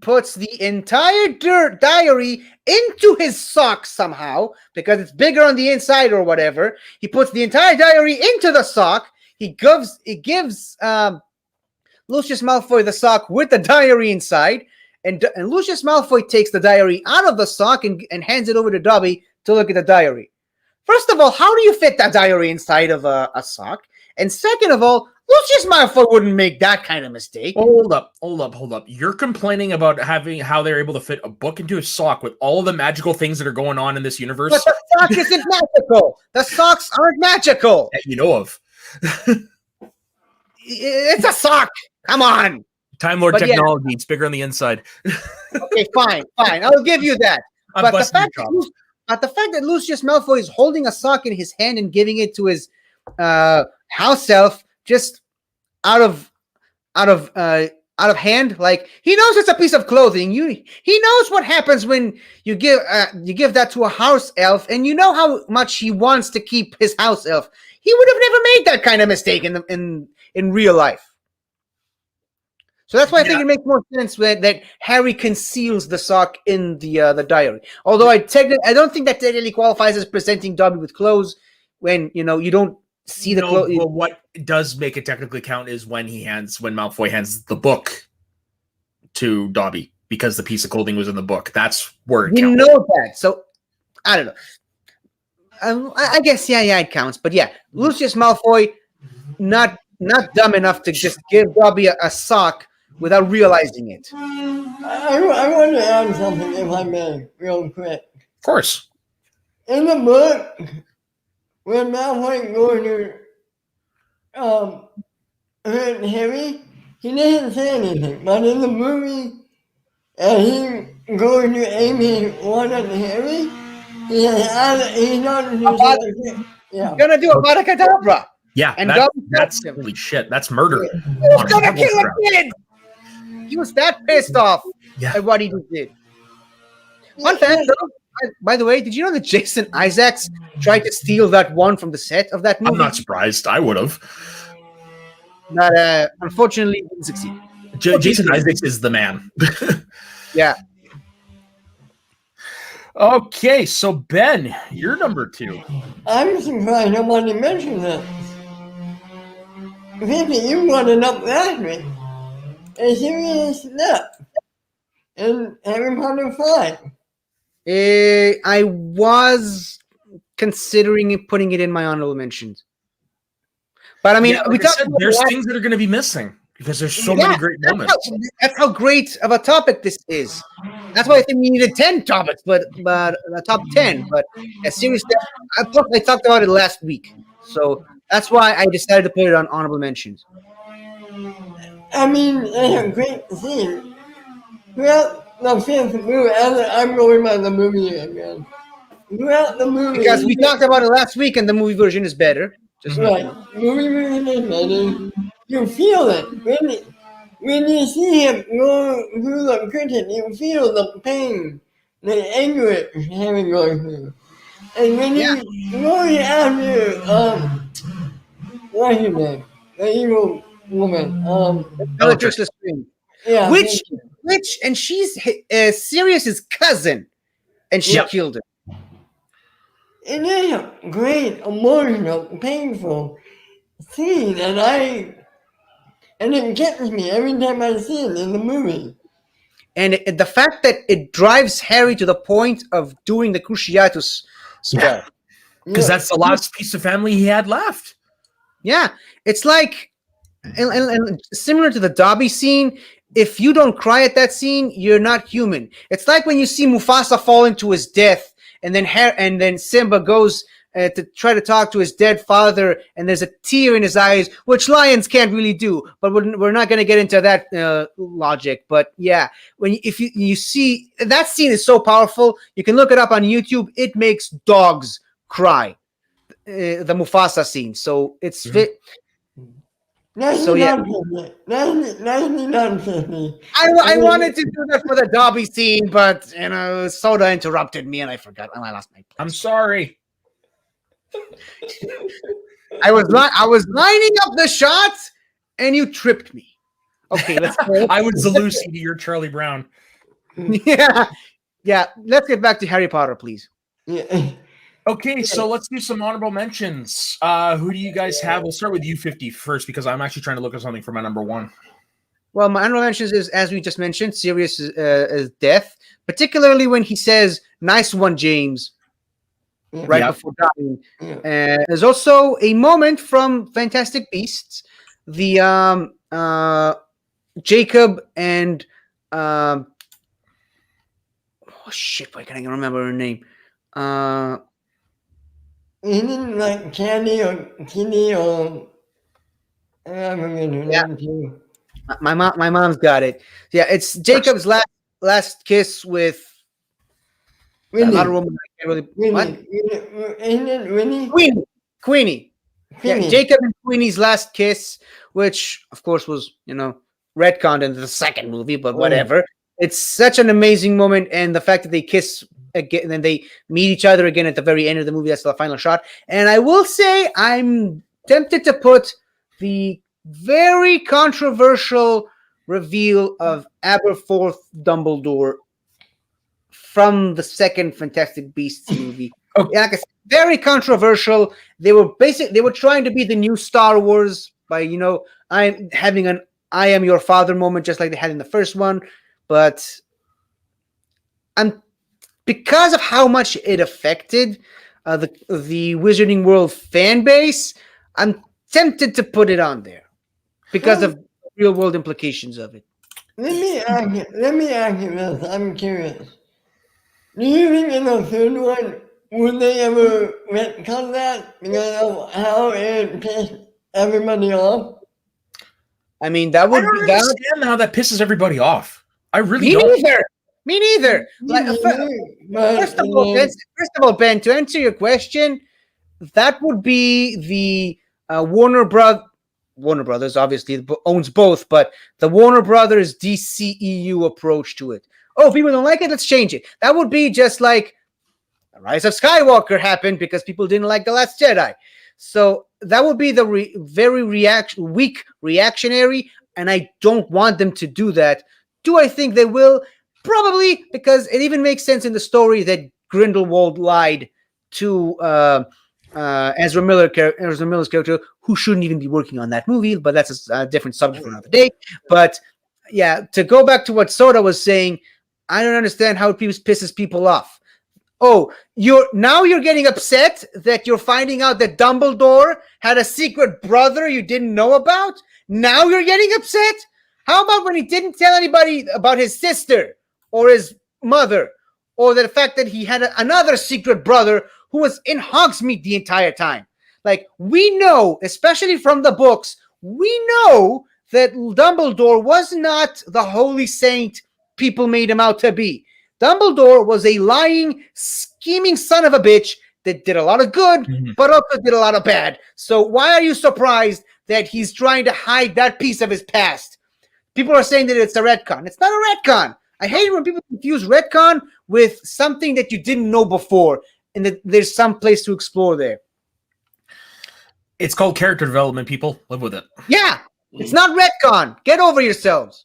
puts the entire diary into his sock somehow because it's bigger on the inside or whatever. He puts the entire diary into the sock. He gives Lucius Malfoy the sock with the diary inside, and Lucius Malfoy takes the diary out of the sock and hands it over to Dobby to look at the diary. First of all, how do you fit that diary inside of a sock? And second of all, Lucius Malfoy wouldn't make that kind of mistake. Hold up. You're complaining about how they're able to fit a book into a sock with all of the magical things that are going on in this universe. But the sock isn't magical. The socks aren't magical. That you know of. It's a sock. Come on. Time Lord technology. Yeah. It's bigger on the inside. Okay, fine. I'll give you that. But the fact that Lucius Malfoy is holding a sock in his hand and giving it to his house elf just out of hand, like he knows it's a piece of clothing. He knows what happens when you give that to a house elf, and you know how much he wants to keep his house elf. He would have never made that kind of mistake in real life. So that's why I think it makes more sense that Harry conceals the sock in the diary. Although I don't think that technically qualifies as presenting Dobby with clothes when you don't see the clothes. Well, what does make it technically count is when Malfoy hands the book to Dobby because the piece of clothing was in the book. That's where it counts. You know that. So I don't know. I guess it counts. But yeah, Lucius Malfoy not dumb enough to just give Dobby a sock without realizing it. I want to add something, if I may, real quick. Of course. In the book, when Malfoy goes to hurt Harry, he doesn't say anything. But in the movie, he goes to aim his wand at Harry, he's gonna do a Avada Kedavra. Yeah, and that's holy shit. That's murder. He was gonna kill a kid. He was that pissed off at what he just did. Fun fact, though, by the way, did you know that Jason Isaacs tried to steal that one from the set of that movie? I'm not surprised. I would have. But unfortunately, didn't succeed. Jason Isaacs is the man. Yeah. Okay, so Ben, you're number 2. I'm surprised nobody mentioned that. Vicky, you brought it up last week. A serious step in Harry Potter 5. I was considering putting it in my honorable mentions. But I mean, there's things that are going to be missing because there's so many great moments. That's how great of a topic this is. That's why I think we needed 10 topics, but a top 10. But a serious step, I talked about it last week. So that's why I decided to put it on honorable mentions. I mean, it's a great scene. Throughout the 5th movie, I'm going by the movie again. Throughout the movie. Because we talked about it last week and the movie version is better. Right. Movie version is better. You feel it. When you see him go through the curtain, you feel the pain the anguish Harry goes through. And when Yeah. he goes after, what's her name? The evil woman. Bellatrix Lestrange. Yeah. Which, and she's Sirius's cousin, and she Yep. killed her. It is a great, emotional, painful scene, and it gets me every time I see it in the movie. And the fact that it drives Harry to the point of doing the Cruciatus spell. Because that's the last piece of family he had left. Yeah, it's like, and similar to the Dobby scene, if you don't cry at that scene, you're not human. It's like when you see Mufasa falling to his death, and then Simba goes to try to talk to his dead father, and there's a tear in his eyes, which lions can't really do. But we're not going to get into that logic. But yeah, if you see that scene is so powerful, you can look it up on YouTube. It makes dogs cry. The Mufasa scene. So it's fit. So yeah, I wanted to do that for the Dobby scene, but Soda interrupted me and I forgot and I lost my place. I'm sorry. I was lining up the shots and you tripped me. Okay, let's go. I was the Lucy to your Charlie Brown. Yeah. Let's get back to Harry Potter, please. Yeah. Okay, so let's do some honorable mentions. Who do you guys have? We'll start with you 50 first because I'm actually trying to look at something for my number one. Well, my honorable mentions is, as we just mentioned, Sirius's death, particularly when he says, "Nice one, James," right before dying. There's also a moment from Fantastic Beasts, the Jacob and oh shit, why can't I remember her name? He didn't like Candy or Kitty or I forget her name too. My mom's got it. Yeah, it's Jacob's last kiss with another woman. I can't really, Queenie. Yeah, Jacob and Queenie's last kiss, which of course was retconned into the second movie, but whatever. It's such an amazing moment, and the fact that they kiss again and then they meet each other again at the very end of the movie, that's the final shot. And I will say I'm tempted to put the very controversial reveal of Aberforth Dumbledore from the second Fantastic Beasts movie. Okay. Like I said, very controversial. They were trying to be the new Star Wars by I'm having an "I am your father" moment, just like they had in the first one. But because of how much it affected the Wizarding World fan base, I'm tempted to put it on there because of real world implications of it. Let me ask you this. I'm curious. Do you think in the third one would they ever retcon that because of how it pissed everybody off? I mean, that would be that. Understand how that pisses everybody off. I really Me don't. neither. Me neither. First of all, Ben, to answer your question, that would be the Warner Brothers obviously owns both, but the Warner Brothers DCEU approach to it. Oh, people don't like it, let's change it. That would be just like the Rise of Skywalker happened because people didn't like The Last Jedi. So that would be the very weak reactionary, and I don't want them to do that. Do I think they will? Probably, because it even makes sense in the story that Grindelwald lied to Ezra Miller's character, who shouldn't even be working on that movie, but that's a different subject for another day. But yeah, to go back to what Soda was saying, I don't understand how it pisses people off. Oh, you're getting upset that you're finding out that Dumbledore had a secret brother you didn't know about? Now you're getting upset? How about when he didn't tell anybody about his sister or his mother, or the fact that he had another secret brother who was in Hogsmeade the entire time? Like, we know, especially from the books, we know that Dumbledore was not the holy saint people made him out to be. Dumbledore was a lying, scheming son of a bitch that did a lot of good, but also did a lot of bad. So why are you surprised that he's trying to hide that piece of his past? People are saying that it's a retcon. It's not a retcon. I hate when people confuse retcon with something that you didn't know before, and that there's some place to explore there. It's called character development, people. Live with it. Yeah, it's not retcon. Get over yourselves.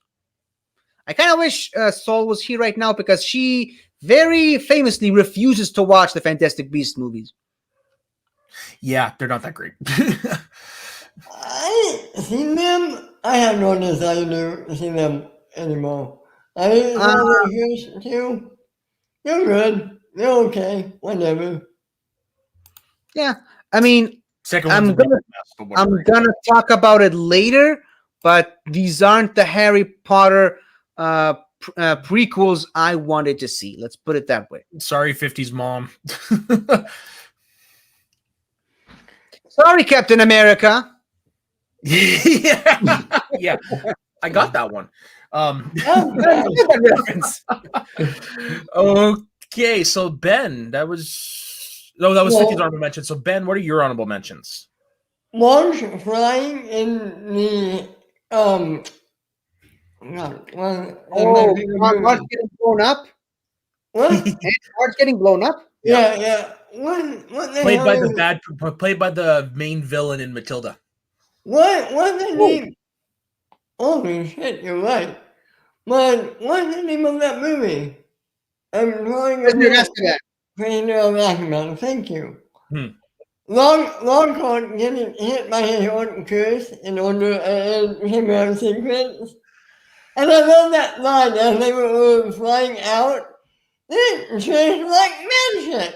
I kind of wish Saul was here right now because she very famously refuses to watch the Fantastic Beasts movies. Yeah, they're not that great. I seen them. I have no desire to see them anymore. I saw the first two. They're good. They're okay. Whatever. Yeah, I mean, Second I'm one's a gonna mess, but whatever. I'm gonna talk about it later, but these aren't the Harry Potter prequels I wanted to see. Let's put it that way. Sorry, 50s mom. Sorry, Captain America. yeah, I got that one. Reference. Okay, so Ben, that was 50s honorable mention. So Ben, what are your honorable mentions? Marge flying in the Marge getting blown up. What? Marge getting blown up. Yeah. What the Played hell played by the main villain in Matilda. What the name? Holy shit, you're right. But what's the name of that movie? I'm drawing a Prisoner of Azkaban. Thank you. Longhorn getting hit by his own curse in order and him have secrets. And I love that line as they were flying out. It changed like magic.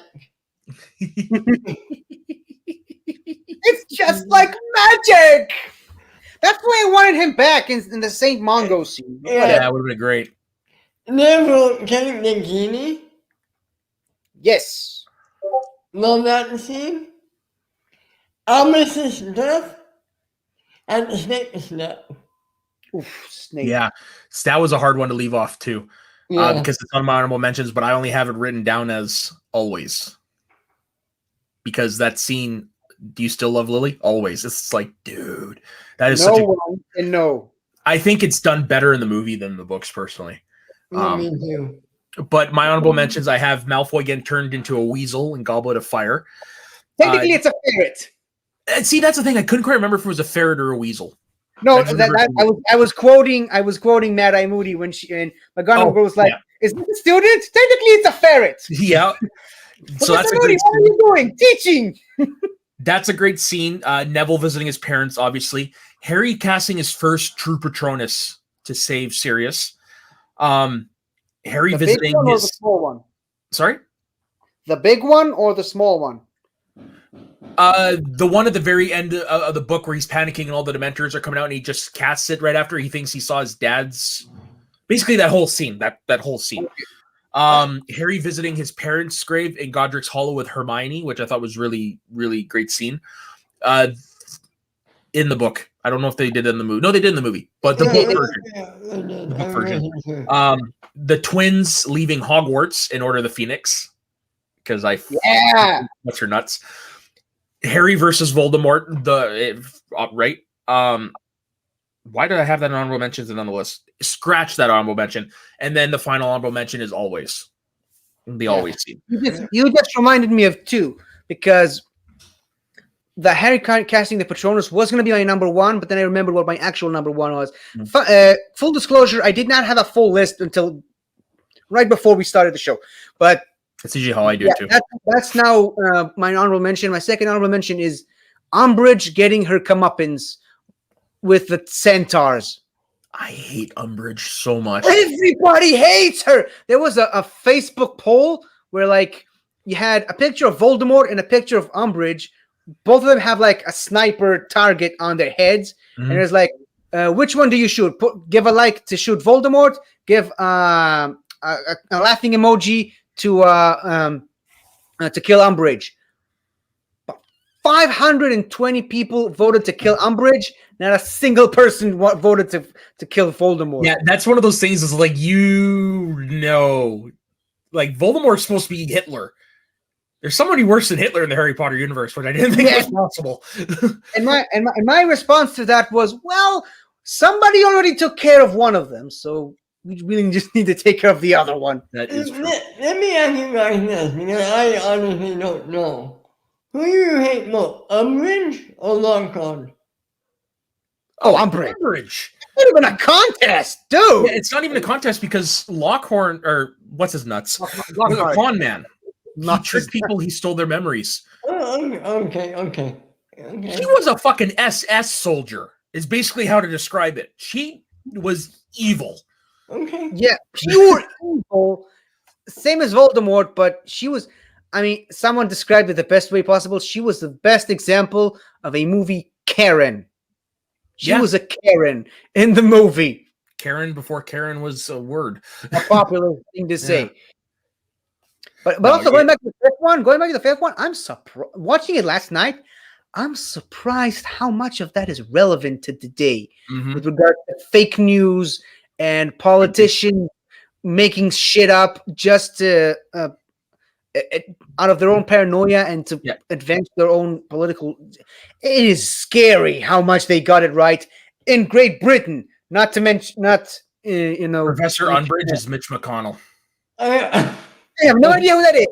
It's just like magic. That's why I wanted him back in the Saint Mongo scene. Yeah, that would have been great. Never getting the genie. Yes. Love that scene. Almus's death and the snake snap. Oof, snake. Yeah, that was a hard one to leave off too, Yeah. because it's on my honorable mentions, but I only have it written down as always. Because that scene, do you still love Lily? Always. It's like, dude, that is such a. No. I think it's done better in the movie than the books, personally. Me too. But my honorable mentions, I have Malfoy getting turned into a weasel in Goblet of Fire. Technically, it's a ferret. See, that's the thing. I couldn't quite remember if it was a ferret or a weasel. No, I was quoting Mad Eye Moody when McGonagall was like, "Is this a student? Technically, it's a ferret." Yeah. So that's a great. What are you doing? Teaching. That's a great scene. Neville visiting his parents, obviously. Harry casting his first true Patronus to save Sirius. Harry visiting big one or his the small one. Sorry, the big one or the small one. The one at the very end of the book where he's panicking and all the Dementors are coming out and he just casts it right after he thinks he saw his dad's. Basically, that whole scene. That whole scene. Harry visiting his parents' grave in Godric's Hollow with Hermione, which I thought was really, really great scene. In the book, I don't know if they did it in the movie. No, they did in the movie, but the book version. The book version. The twins leaving Hogwarts in Order of the Phoenix because what's her nuts. Harry versus Voldemort. Right. Why did I have that in honorable mentions and on the list? Scratch that honorable mention. And then the final honorable mention is always. The always scene. You just reminded me of two, because the Harry casting the Patronus was going to be my number one, but then I remembered what my actual number one was. Full disclosure, I did not have a full list until right before we started the show. But that's usually how I do it too. That's now my honorable mention. My second honorable mention is Umbridge getting her comeuppance with the centaurs. I hate Umbridge so much. Everybody hates her. There was a Facebook poll where like you had a picture of Voldemort and a picture of Umbridge. Both of them have like a sniper target on their heads. And there's like, which one do you shoot? Give a like to shoot Voldemort. Give a laughing emoji to kill Umbridge. 520 people voted to kill Umbridge. Not a single person voted to kill Voldemort. Yeah, that's one of those things. Is like like Voldemort's supposed to be Hitler. There's somebody worse than Hitler in the Harry Potter universe, but I didn't think it was possible. and my response to that was, well, somebody already took care of one of them, so we really just need to take care of the other one. That is true. Let me ask you guys this, because I honestly don't know. Who do you hate more, Umbridge or Lockhart? Oh, Umbridge. Umbridge. Not even a contest, dude. Yeah, it's not even a contest because Lockhorn, or what's his nuts? Lockhart. Con man. He Not tricked people. He stole their memories. Oh, okay. He was a fucking SS soldier. Is basically how to describe it. She was evil. Okay. Yeah, pure evil. Same as Voldemort, but she was. I mean, someone described it the best way possible. She was the best example of a movie Karen. She was a Karen in the movie. Karen before Karen was a word. A popular thing to say. Yeah. But also going back to the fifth one, I'm surprised. Watching it last night, I'm surprised how much of that is relevant to today with regard to fake news and politicians making shit up just to out of their own paranoia and to advance their own political. It is scary how much they got it right in Great Britain. Not to mention, Professor Umbridge is Mitch McConnell. I have no idea who that is.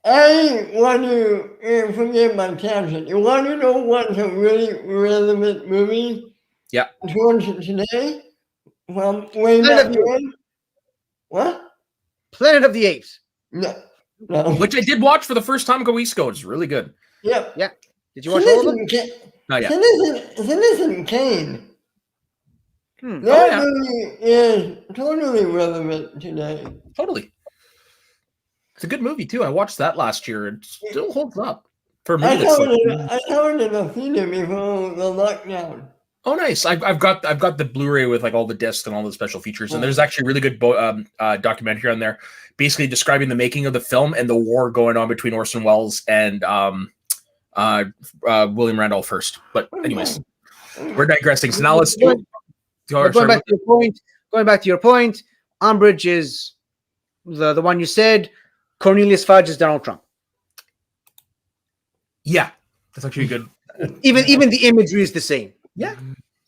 I want to forget my tangent. You want to know what's a really relevant movie? Yeah. Towards today? From way back when? What? Planet of the Apes. No. Which I did watch for the first time a couple weeks ago. It's really good. Yep. Yeah. Did you watch all of them? Not yet. Citizen Kane. That movie is totally relevant today. Totally. It's a good movie too. I watched that last year. It still holds up. For me, I saw it in a theater before the lockdown. Oh, nice! I've got the Blu-ray with like all the discs and all the special features, and there's actually a really good documentary on there, basically describing the making of the film and the war going on between Orson Welles and William Randolph Hearst. But anyways, we're digressing. So now let's do. Going back to your point, Umbridge is the one you said. Cornelius Fudge is Donald Trump. Yeah, that's actually good. Even the imagery is the same. Yeah.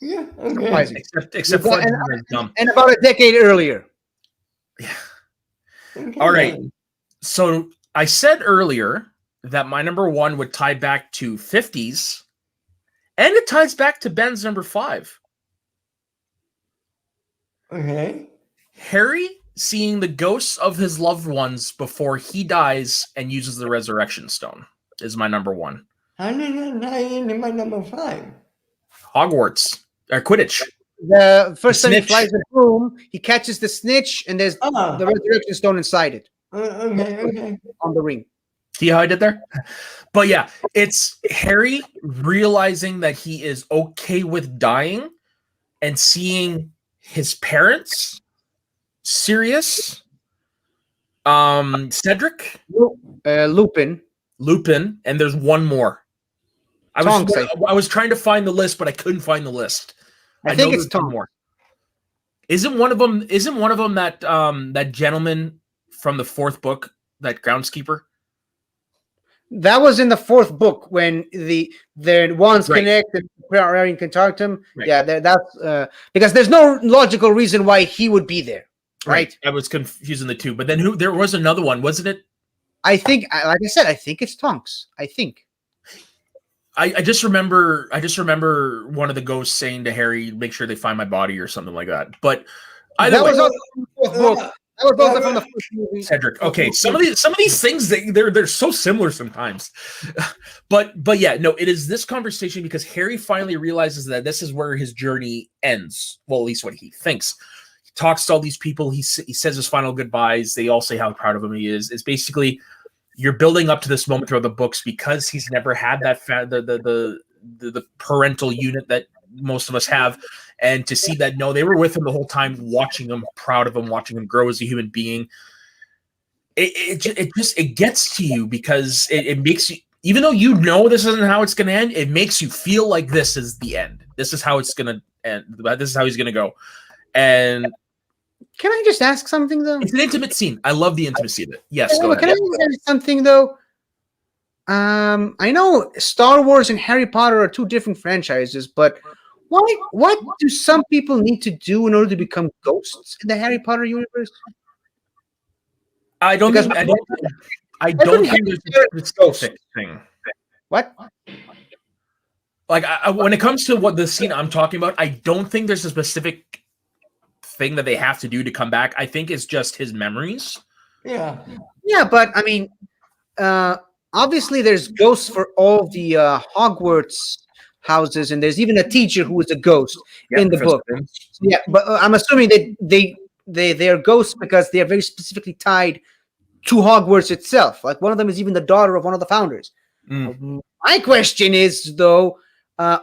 Okay. Except for and about a decade earlier. Yeah. Okay. All right. So I said earlier that my number one would tie back to 50s, and it ties back to Ben's number 5. Okay. Harry seeing the ghosts of his loved ones before he dies and uses the resurrection stone is my number 1. How did that tie into my number 5? Hogwarts. Quidditch. The first time he flies the broom, he catches the snitch, and there's the resurrection stone inside it. Okay. On the ring. See how I did there? But yeah, it's Harry realizing that he is okay with dying and seeing his parents, Sirius, Cedric, Lupin, and there's one more. I was trying to find the list, but I couldn't find the list. I think it's Tom. More. Isn't one of them that that gentleman from the 4th book, that groundskeeper? That was in the 4th book when their wands connect and Arian can talk to him. Right. Yeah, that's because there's no logical reason why he would be there. Right. I was confusing the two, but then there was another one, wasn't it? I think, like I said, I think it's Tonks. I think. I just remember one of the ghosts saying to Harry, "Make sure they find my body" or something like that. But that was also from the 4th book. That was also from the first movie. Cedric. Okay, some of these things they're so similar sometimes, but yeah, no, it is this conversation because Harry finally realizes that this is where his journey ends. Well, at least what he thinks. He talks to all these people. He says his final goodbyes. They all say how proud of him he is. It's basically you're building up to this moment throughout the books because he's never had that the parental unit that most of us have. And to see that, no, they were with him the whole time, watching him, proud of him, watching him grow as a human being. It gets to you because it makes you, even though you know this isn't how it's going to end, it makes you feel like this is the end. This is how it's going to end. This is how he's going to go. And can I just ask something though? It's an intimate scene. I love the intimacy of it. Yes. Can I ask something though? I know Star Wars and Harry Potter are 2 different franchises, but Why? What do some people need to do in order to become ghosts in the Harry Potter universe? I don't Because think I Why don't couldn't think Harry there's Potter a be a ghost? specific thing. What? Like when it comes to what the scene I'm talking about, I don't think there's a specific thing that they have to do to come back. I think it's just his memories. Yeah. Yeah, but I mean, obviously there's ghosts for all the Hogwarts houses, and there's even a teacher who is a ghost in the book. So, yeah, but I'm assuming that they are ghosts because they are very specifically tied to Hogwarts itself. Like one of them is even the daughter of one of the founders. My question is, though,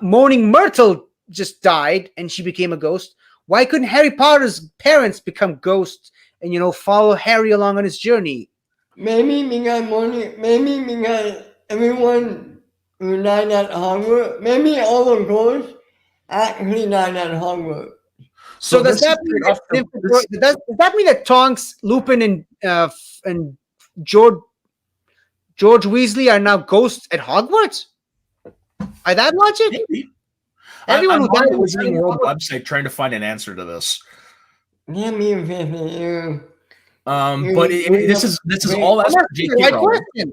Moaning Myrtle just died and she became a ghost. Why couldn't Harry Potter's parents become ghosts and follow Harry along on his journey? Maybe because everyone who died at Hogwarts, maybe all the ghosts actually died at Hogwarts. So does that mean that Tonks, Lupin, and George Weasley are now ghosts at Hogwarts? By that logic, Maybe. everyone I'm who on died the was Wizarding World website trying to find an answer to this. Yeah, me and Fifi, But this is all as per J.K. Rowling.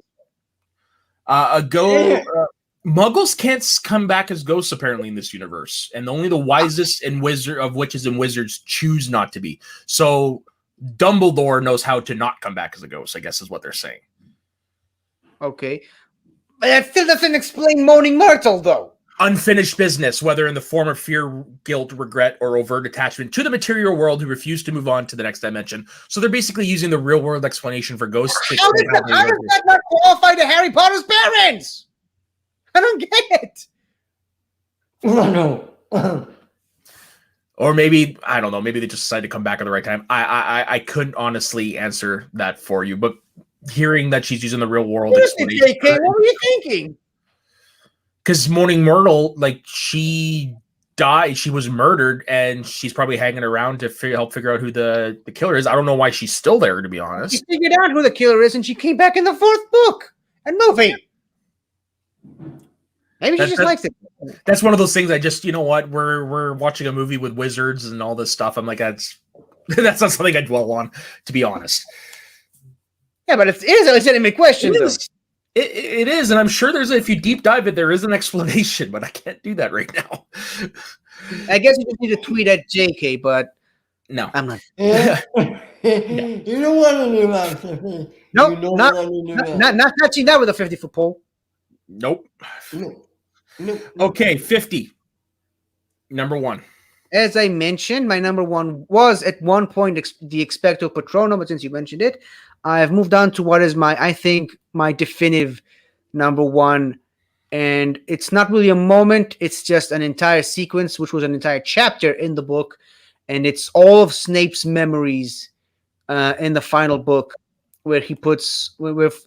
Muggles can't come back as ghosts apparently in this universe, and only the wisest and wizard of witches and wizards choose not to be. So Dumbledore knows how to not come back as a ghost, I guess is what they're saying. Okay, but that still doesn't explain Moaning Myrtle, though. Unfinished business, whether in the form of fear, guilt, regret, or overt attachment to the material world, who refuse to move on to the next dimension. So they're basically using the real world explanation for ghosts. How does that not qualify to Harry Potter's parents? I don't get it. No. Or maybe, I don't know, maybe they just decided to come back at the right time. I couldn't honestly answer that for you, but hearing that she's using the real world explanation. JK, what were you thinking? Because Moaning Myrtle, like, she died, she was murdered, and she's probably hanging around to help figure out who the killer is. I don't know why she's still there, to be honest. She figured out who the killer is, and she came back in the 4th book and movie. Maybe she just likes it. That's one of those things. I just, we're watching a movie with wizards and all this stuff. I'm like, that's not something I dwell on, to be honest. Yeah, but it is a legitimate question. It is, and I'm sure if you deep dive it, there is an explanation, but I can't do that right now. I guess you just need to tweet at JK, but no, I'm not. Yeah. You don't want to do that, Fifi. Nope, not touching that with a 50-foot pole. Nope. No. Okay, 50. Number 1. As I mentioned, my number 1 was at one point the Expecto Patronum, but since you mentioned it, I've moved on to what is I think my definitive number 1, and it's not really a moment, it's just an entire sequence, which was an entire chapter in the book, and it's all of Snape's memories in the final book, where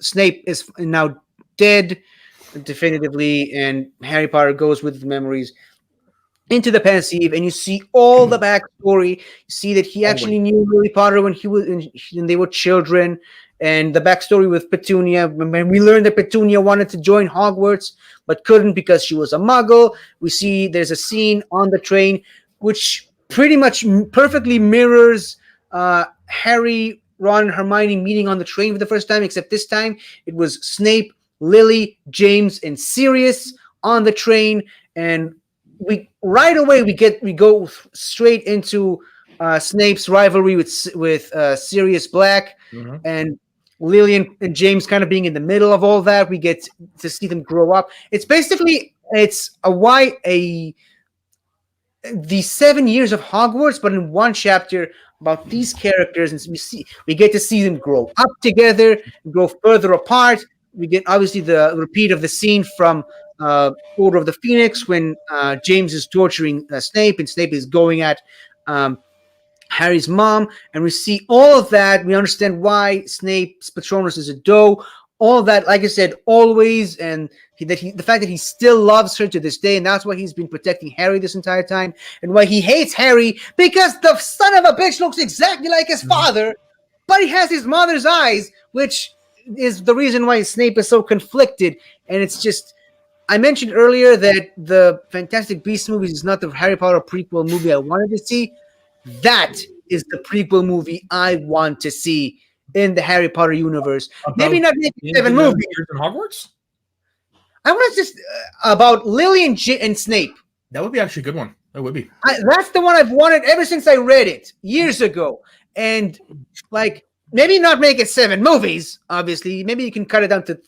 Snape is now dead definitively, and Harry Potter goes with the memories into the Pensieve, and you see all the backstory. You see that he actually knew Harry Potter when they were children, and the backstory with Petunia. When we learned that Petunia wanted to join Hogwarts but couldn't because she was a Muggle. We see there's a scene on the train which pretty much perfectly mirrors Harry, Ron, and Hermione meeting on the train for the first time, except this time it was Snape, Lily, James, and Sirius on the train, and we go straight into Snape's rivalry with Sirius Black, and Lily and James kind of being in the middle of all that. We get to see them grow up. It's basically the 7 years of Hogwarts, but in one chapter about these characters, and we get to see them grow up together, grow further apart. We get obviously the repeat of the scene from Order of the Phoenix when James is torturing Snape, and Snape is going at Harry's mom, and we see all of that. We understand why Snape's Patronus is a doe. All of that, like I said, always, and the fact that he still loves her to this day, and that's why he's been protecting Harry this entire time, and why he hates Harry, because the son of a bitch looks exactly like his father, but he has his mother's eyes, which is the reason why Snape is so conflicted. And it's just, I mentioned earlier that the Fantastic Beasts movies is not the Harry Potter prequel movie I wanted to see. That is the prequel movie I want to see in the Harry Potter universe. Maybe not make it 7 movies. Years in Hogwarts? I want to just about Lily and Snape. That would be actually a good one. That would be. That's the one I've wanted ever since I read it years ago. And like, maybe not make it 7 movies, obviously. Maybe you can cut it down to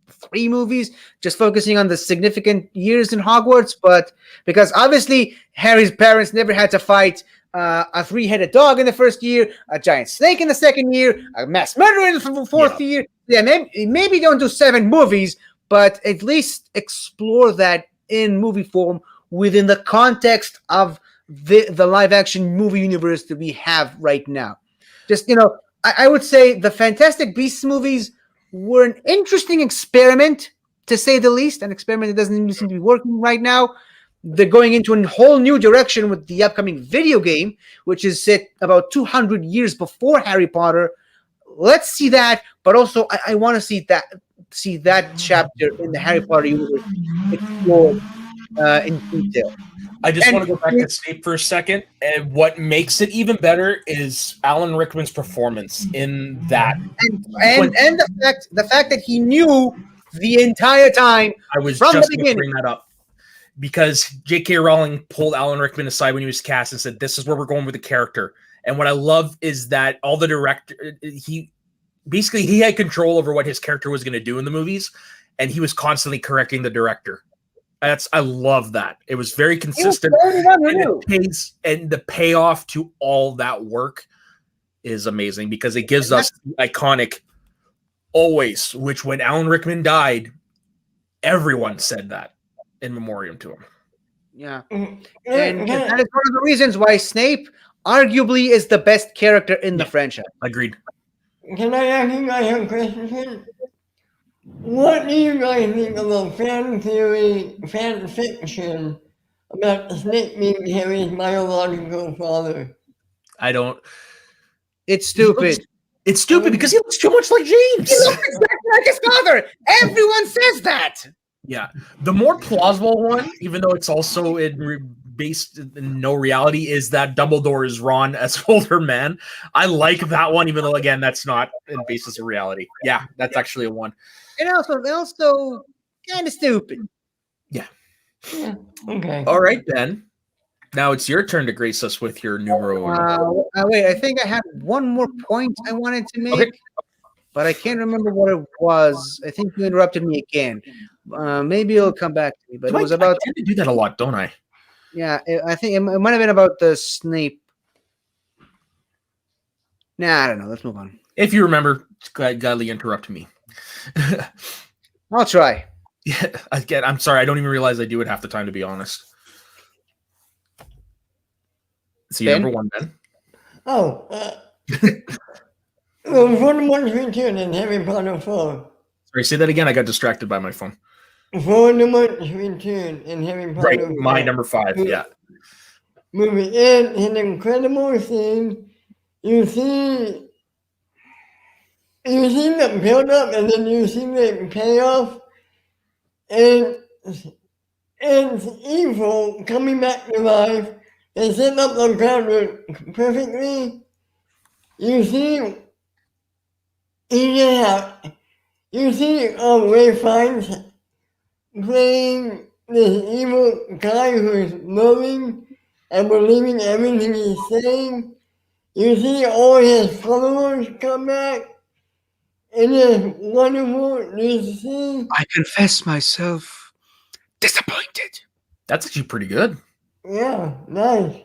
3 movies, just focusing on the significant years in Hogwarts. But because obviously Harry's parents never had to fight a 3-headed dog in the first year, a giant snake in the second year, a mass murderer in the fourth year. Yeah, maybe don't do 7 movies, but at least explore that in movie form within the context of the live action movie universe that we have right now. Just, I would say the Fantastic Beasts movies were an interesting experiment, to say the least, an experiment that doesn't even seem to be working right now. They're going into a whole new direction with the upcoming video game, which is set about 200 years before Harry Potter. Let's see that, but also I want to see that chapter in the Harry Potter universe explored in detail. I just want to go back to Snape for a second. And what makes it even better is Alan Rickman's performance in that. And the fact that he knew the entire time. I was from just the going to beginning. bring that up. Because J.K. Rowling pulled Alan Rickman aside when he was cast and said, "This is where we're going with the character." And what I love is that all the director, he had control over what his character was going to do in the movies, and he was constantly correcting the director. I love that. It was very consistent, and the payoff to all that work is amazing because it gives us the iconic "always," which when Alan Rickman died, everyone said that in memoriam to him. Yeah, and that is one of the reasons why Snape arguably is the best character in the franchise. Agreed. Can I ask you guys a question? What do you guys think about fan fiction about Snape being Harry's biological father? I don't. It's stupid. It's stupid because he looks too much like James. He looks exactly like his father. Everyone says that. Yeah, the more plausible one, even though it's also based in no reality, is that Dumbledore is Ron as an older man. I like that one, even though again that's not in basis of reality. Yeah, that's actually a one. And also kind of stupid. Yeah. Okay. All right, Ben. Now it's your turn to grace us with your numero. Wait, I think I had one more point I wanted to make, but I can't remember what it was. I think you interrupted me again. Maybe it'll come back to me. But it was about. I tend to do that a lot, don't I? Yeah, I think it might have been about the Snape. Nah, I don't know. Let's move on. If you remember, gladly interrupt me. I'll try. Yeah, again, I'm sorry. I don't even realize I do it half the time, to be honest. See, number 1, Ben. Oh, Voldemort's return in Harry Potter 4. Sorry, say that again. I got distracted by my phone. Voldemort's return in Harry Potter 4. Right, my number 5, yeah. Movie and an incredible scene. You see the build up and then you see the payoff, and it's evil coming back to life. They set up the groundwork perfectly. You see Ray Fiennes playing this evil guy who's loving and believing everything he's saying. You see all his followers come back. It is wonderful to see. I confess myself disappointed. That's actually pretty good. Yeah, nice.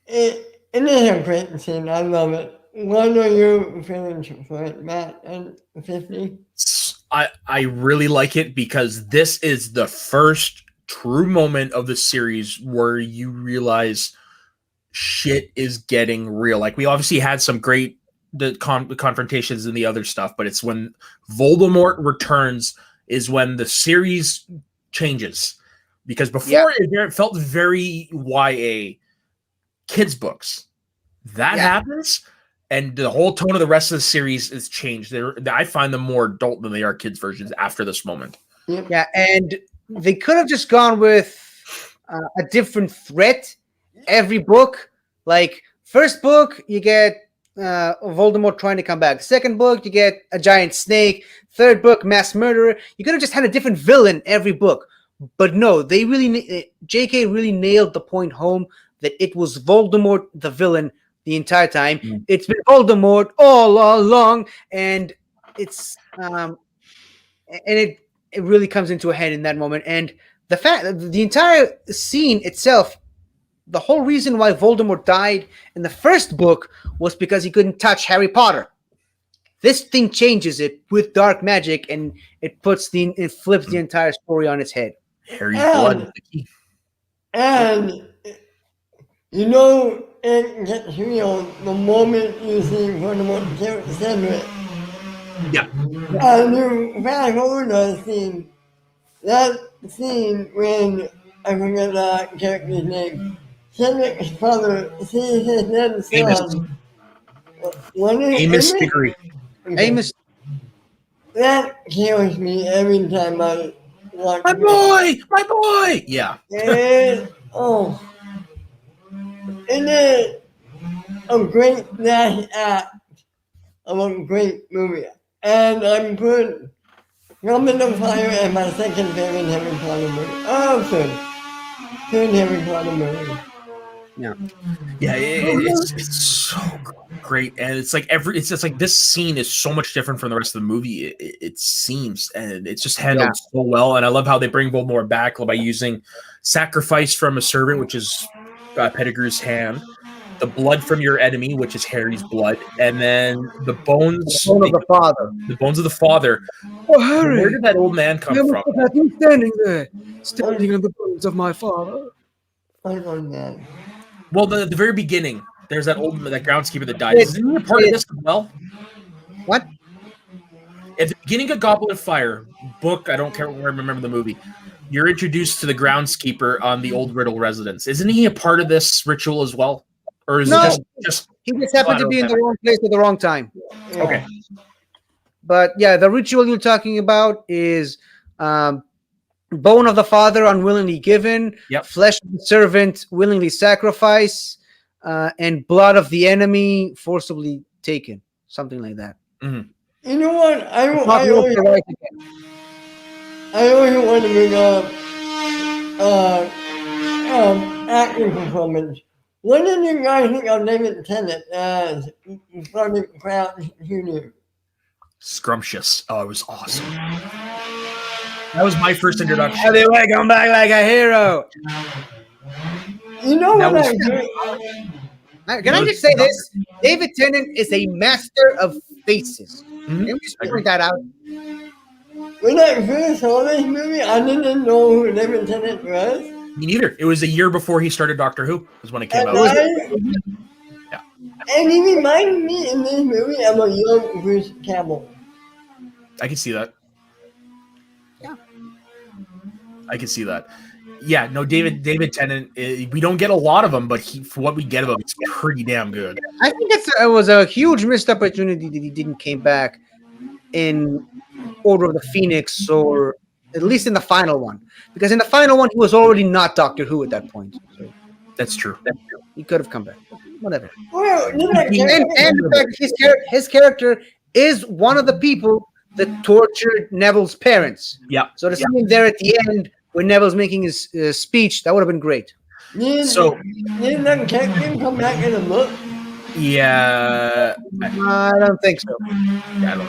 It is a great scene. I love it. What are you feeling for it, Matt, and 50? I really like it because this is the first true moment of the series where you realize shit is getting real. Like, we obviously had some great confrontations and the other stuff, but it's when Voldemort returns is when the series changes. Because before it felt very YA kids books. That happens, and the whole tone of the rest of the series is changed. I find them more adult than they are kids versions after this moment. Yep. Yeah, and they could have just gone with a different threat every book. Like first book, you get Voldemort trying to come back. Second book, you get a giant snake. Third book, mass murderer. You could have just had a different villain every book. But no, they really J.K. really nailed the point home that it was Voldemort the villain the entire time. It's been Voldemort all along, and it's and it really comes into a head in that moment. And the fact that the entire scene itself, the whole reason why Voldemort died in the first book was because he couldn't touch Harry Potter. This thing changes it with dark magic, and it flips the entire story on its head. Harry's blood. And you know it gets real the moment you see Voldemort kill Cedric. Yeah. And you fast forward that scene when I forget the character's name. Cedric's father sees his dead son. What is Amos Diggory. Okay. Amos, That kills me every time I watch My it. boy. Yeah. And, it is a great last act of a great movie. And I'm putting Goblet of Fire as my second favorite Harry Potter movie. Oh, third Harry Potter movie. Yeah, it's so great, and it's like it's just like this scene is so much different from the rest of the movie. It seems, and it's just handled so well. And I love how they bring Voldemort back by using sacrifice from a servant, which is Pettigrew's hand, the blood from your enemy, which is Harry's blood, and then the bones, the bone of the father. the bones of the father. Oh, Harry! Where did that old man come from? He's standing there, standing on the bones of my father. I love that. Well, the very beginning, there's that groundskeeper that dies. Isn't he a part of this as well? What? At the beginning of Goblet of Fire book, I don't care. Remember the movie. You're introduced to the groundskeeper on the Old Riddle residence. Isn't he a part of this ritual as well, or is it just he just happened to be in the wrong place at the wrong time? Okay. But yeah, the ritual you're talking about is bone of the father unwillingly given, flesh of the servant willingly sacrificed, and blood of the enemy forcibly taken. Something like that. Mm-hmm. You know what? I always want to bring up acting performance. What did you guys think of David Tennant as Barty Crouch Jr.? Scrumptious. Oh, it was awesome. That was my first introduction. Anyway, come back like a hero. You know what I do? Can I just say this? David Tennant is a master of faces. Can we just point that out? When I first saw this movie, I didn't know who David Tennant was. Me neither. It was a year before he started Doctor Who. Was when it came out. And he reminded me in this movie of a young Bruce Campbell. I can see that. Yeah. I can see that. Yeah, no, David Tennant, we don't get a lot of him, but for what we get of him, it's pretty damn good. I think it was a huge missed opportunity that he didn't came back in Order of the Phoenix, or at least in the final one. Because in the final one, he was already not Doctor Who at that point. So that's true. He could have come back. Whatever. Well, and the fact his character is one of the people that tortured Neville's parents. Yeah. So to see him there at the end when Neville's making his speech, that would have been great. Didn't that character come back in a book? Yeah. I don't think so. Yeah, I don't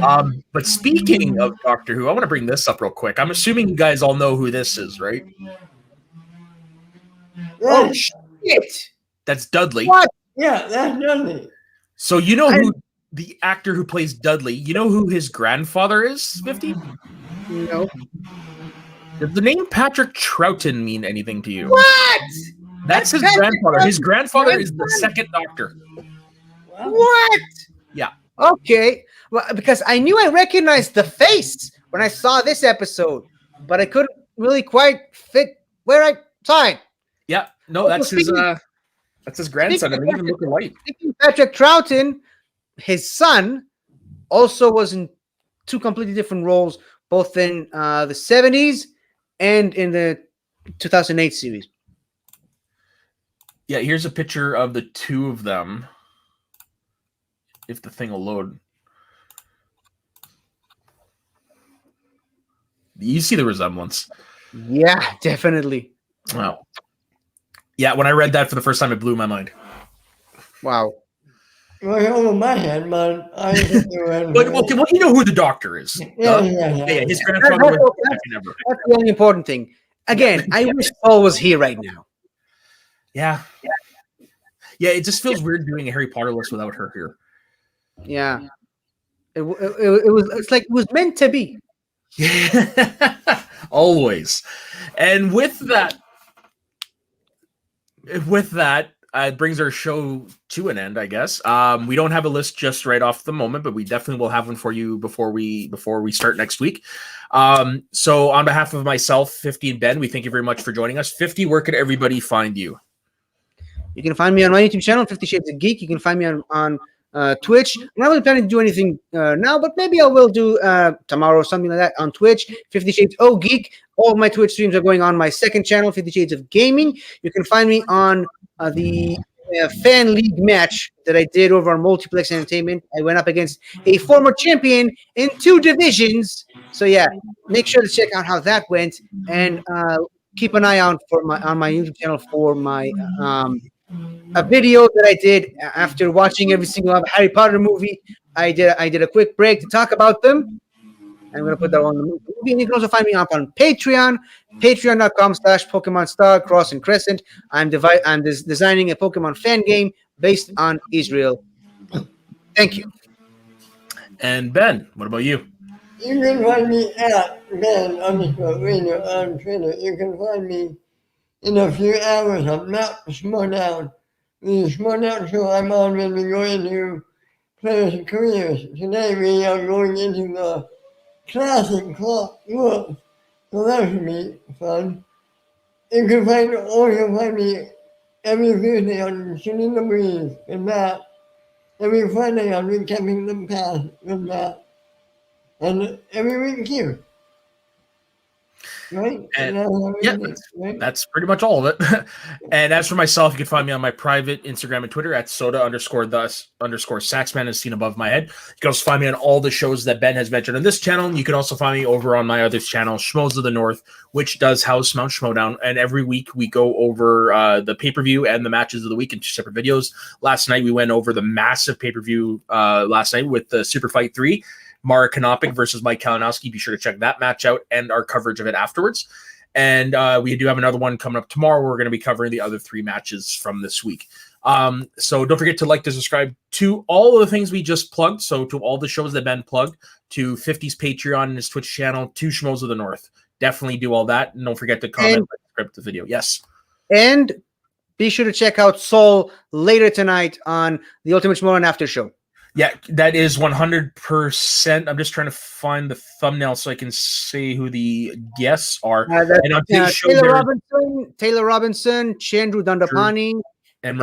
know. But speaking of Doctor Who, I want to bring this up real quick. I'm assuming you guys all know who this is, right? Oh, shit. That's Dudley. What? Yeah, that's Dudley. So you know who the actor who plays Dudley, you know who his grandfather is, 50? No. Does the name Patrick Troughton mean anything to you? What? That's his grandfather. His grandfather is the second Doctor. What? Yeah. Okay. Well, because I knew I recognized the face when I saw this episode, but I couldn't really quite fit where I saw it. Yeah. No, that's his grandson. And they even look alike. Patrick Troughton, his son, also was in two completely different roles. both in the 70s and in the 2008 series. Yeah, here's a picture of the two of them. If the thing will load. You see the resemblance. Yeah, definitely. Wow. Yeah, when I read that for the first time, it blew my mind. Wow. Right over my head, but I think they were. But okay, well, you know who the doctor is. Yeah. His grandfather was the second ever. That's the only important thing. Again, I wish Paul was here right now. Yeah. Yeah, it just feels weird doing a Harry Potter list without her here. Yeah. It was. It's like it was meant to be. Always. And with that, it brings our show to an end, I guess. We don't have a list just right off the moment, but we definitely will have one for you before we start next week. So on behalf of myself, 50, and Ben, we thank you very much for joining us. 50, where could everybody find you? You can find me on my YouTube channel, 50 Shades of Geek. You can find me on Twitch. I'm not really planning to do anything now, but maybe I will do tomorrow or something like that on Twitch. 50 Shades of Geek. All of my Twitch streams are going on my second channel, 50 Shades of Gaming. You can find me on the fan league match that I did over on Multiplex Entertainment. I went up against a former champion in 2 divisions. So yeah, make sure to check out how that went, and keep an eye out for on my YouTube channel for my a video that I did after watching every single Harry Potter movie. I did a quick break to talk about them. I'm going to put that on the movie. And you can also find me up on Patreon, patreon.com/Pokemon Star Cross and Crescent. I'm designing a Pokemon fan game based on Israel. Thank you. And Ben, what about you? You can find me at Ben_Radio on Twitter. You can find me in a few hours on Map Schmodown. The Schmodown show I'm on when we go into players' careers. Today we are going into the classic clock world. So that should be fun. You can find me every Tuesday on Shooting the Breeze with Matt. Every Friday on Recapping the Past with Matt. And every week here. Right? And, right? That's pretty much all of it. And as for myself, you can find me on my private Instagram and Twitter at soda_thus_saxman as seen above my head. You can also find me on all the shows that Ben has mentioned on this channel. You can also find me over on my other channel, Schmoes of the North, which does house Mount Schmodown. And every week we go over the pay-per-view and the matches of the week in 2 separate videos. Last night we went over the massive pay-per-view with the Super Fight 3. Mara Kanopik versus Mike Kalinowski. Be sure to check that match out and our coverage of it afterwards. And we do have another one coming up tomorrow. We're going to be covering the other 3 matches from this week. So don't forget to like to subscribe to all of the things we just plugged. So to all the shows that Ben plugged, to 50's Patreon and his Twitch channel, to Schmoes of the North. Definitely do all that. And don't forget to comment and subscribe to the video. Yes. And be sure to check out Soul later tonight on the Ultimate Schmodown After Show. Yeah, that is 100%. I'm just trying to find the thumbnail so I can see who the guests are. And on today's show, Taylor Robinson, Chandru Dandapani, and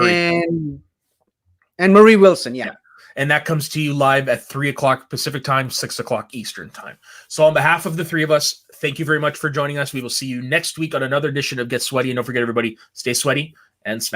Marie Wilson. Yeah. And that comes to you live at 3 o'clock Pacific time, 6 o'clock Eastern time. So on behalf of the 3 of us, thank you very much for joining us. We will see you next week on another edition of Get Sweaty. And don't forget, everybody, stay sweaty and smash.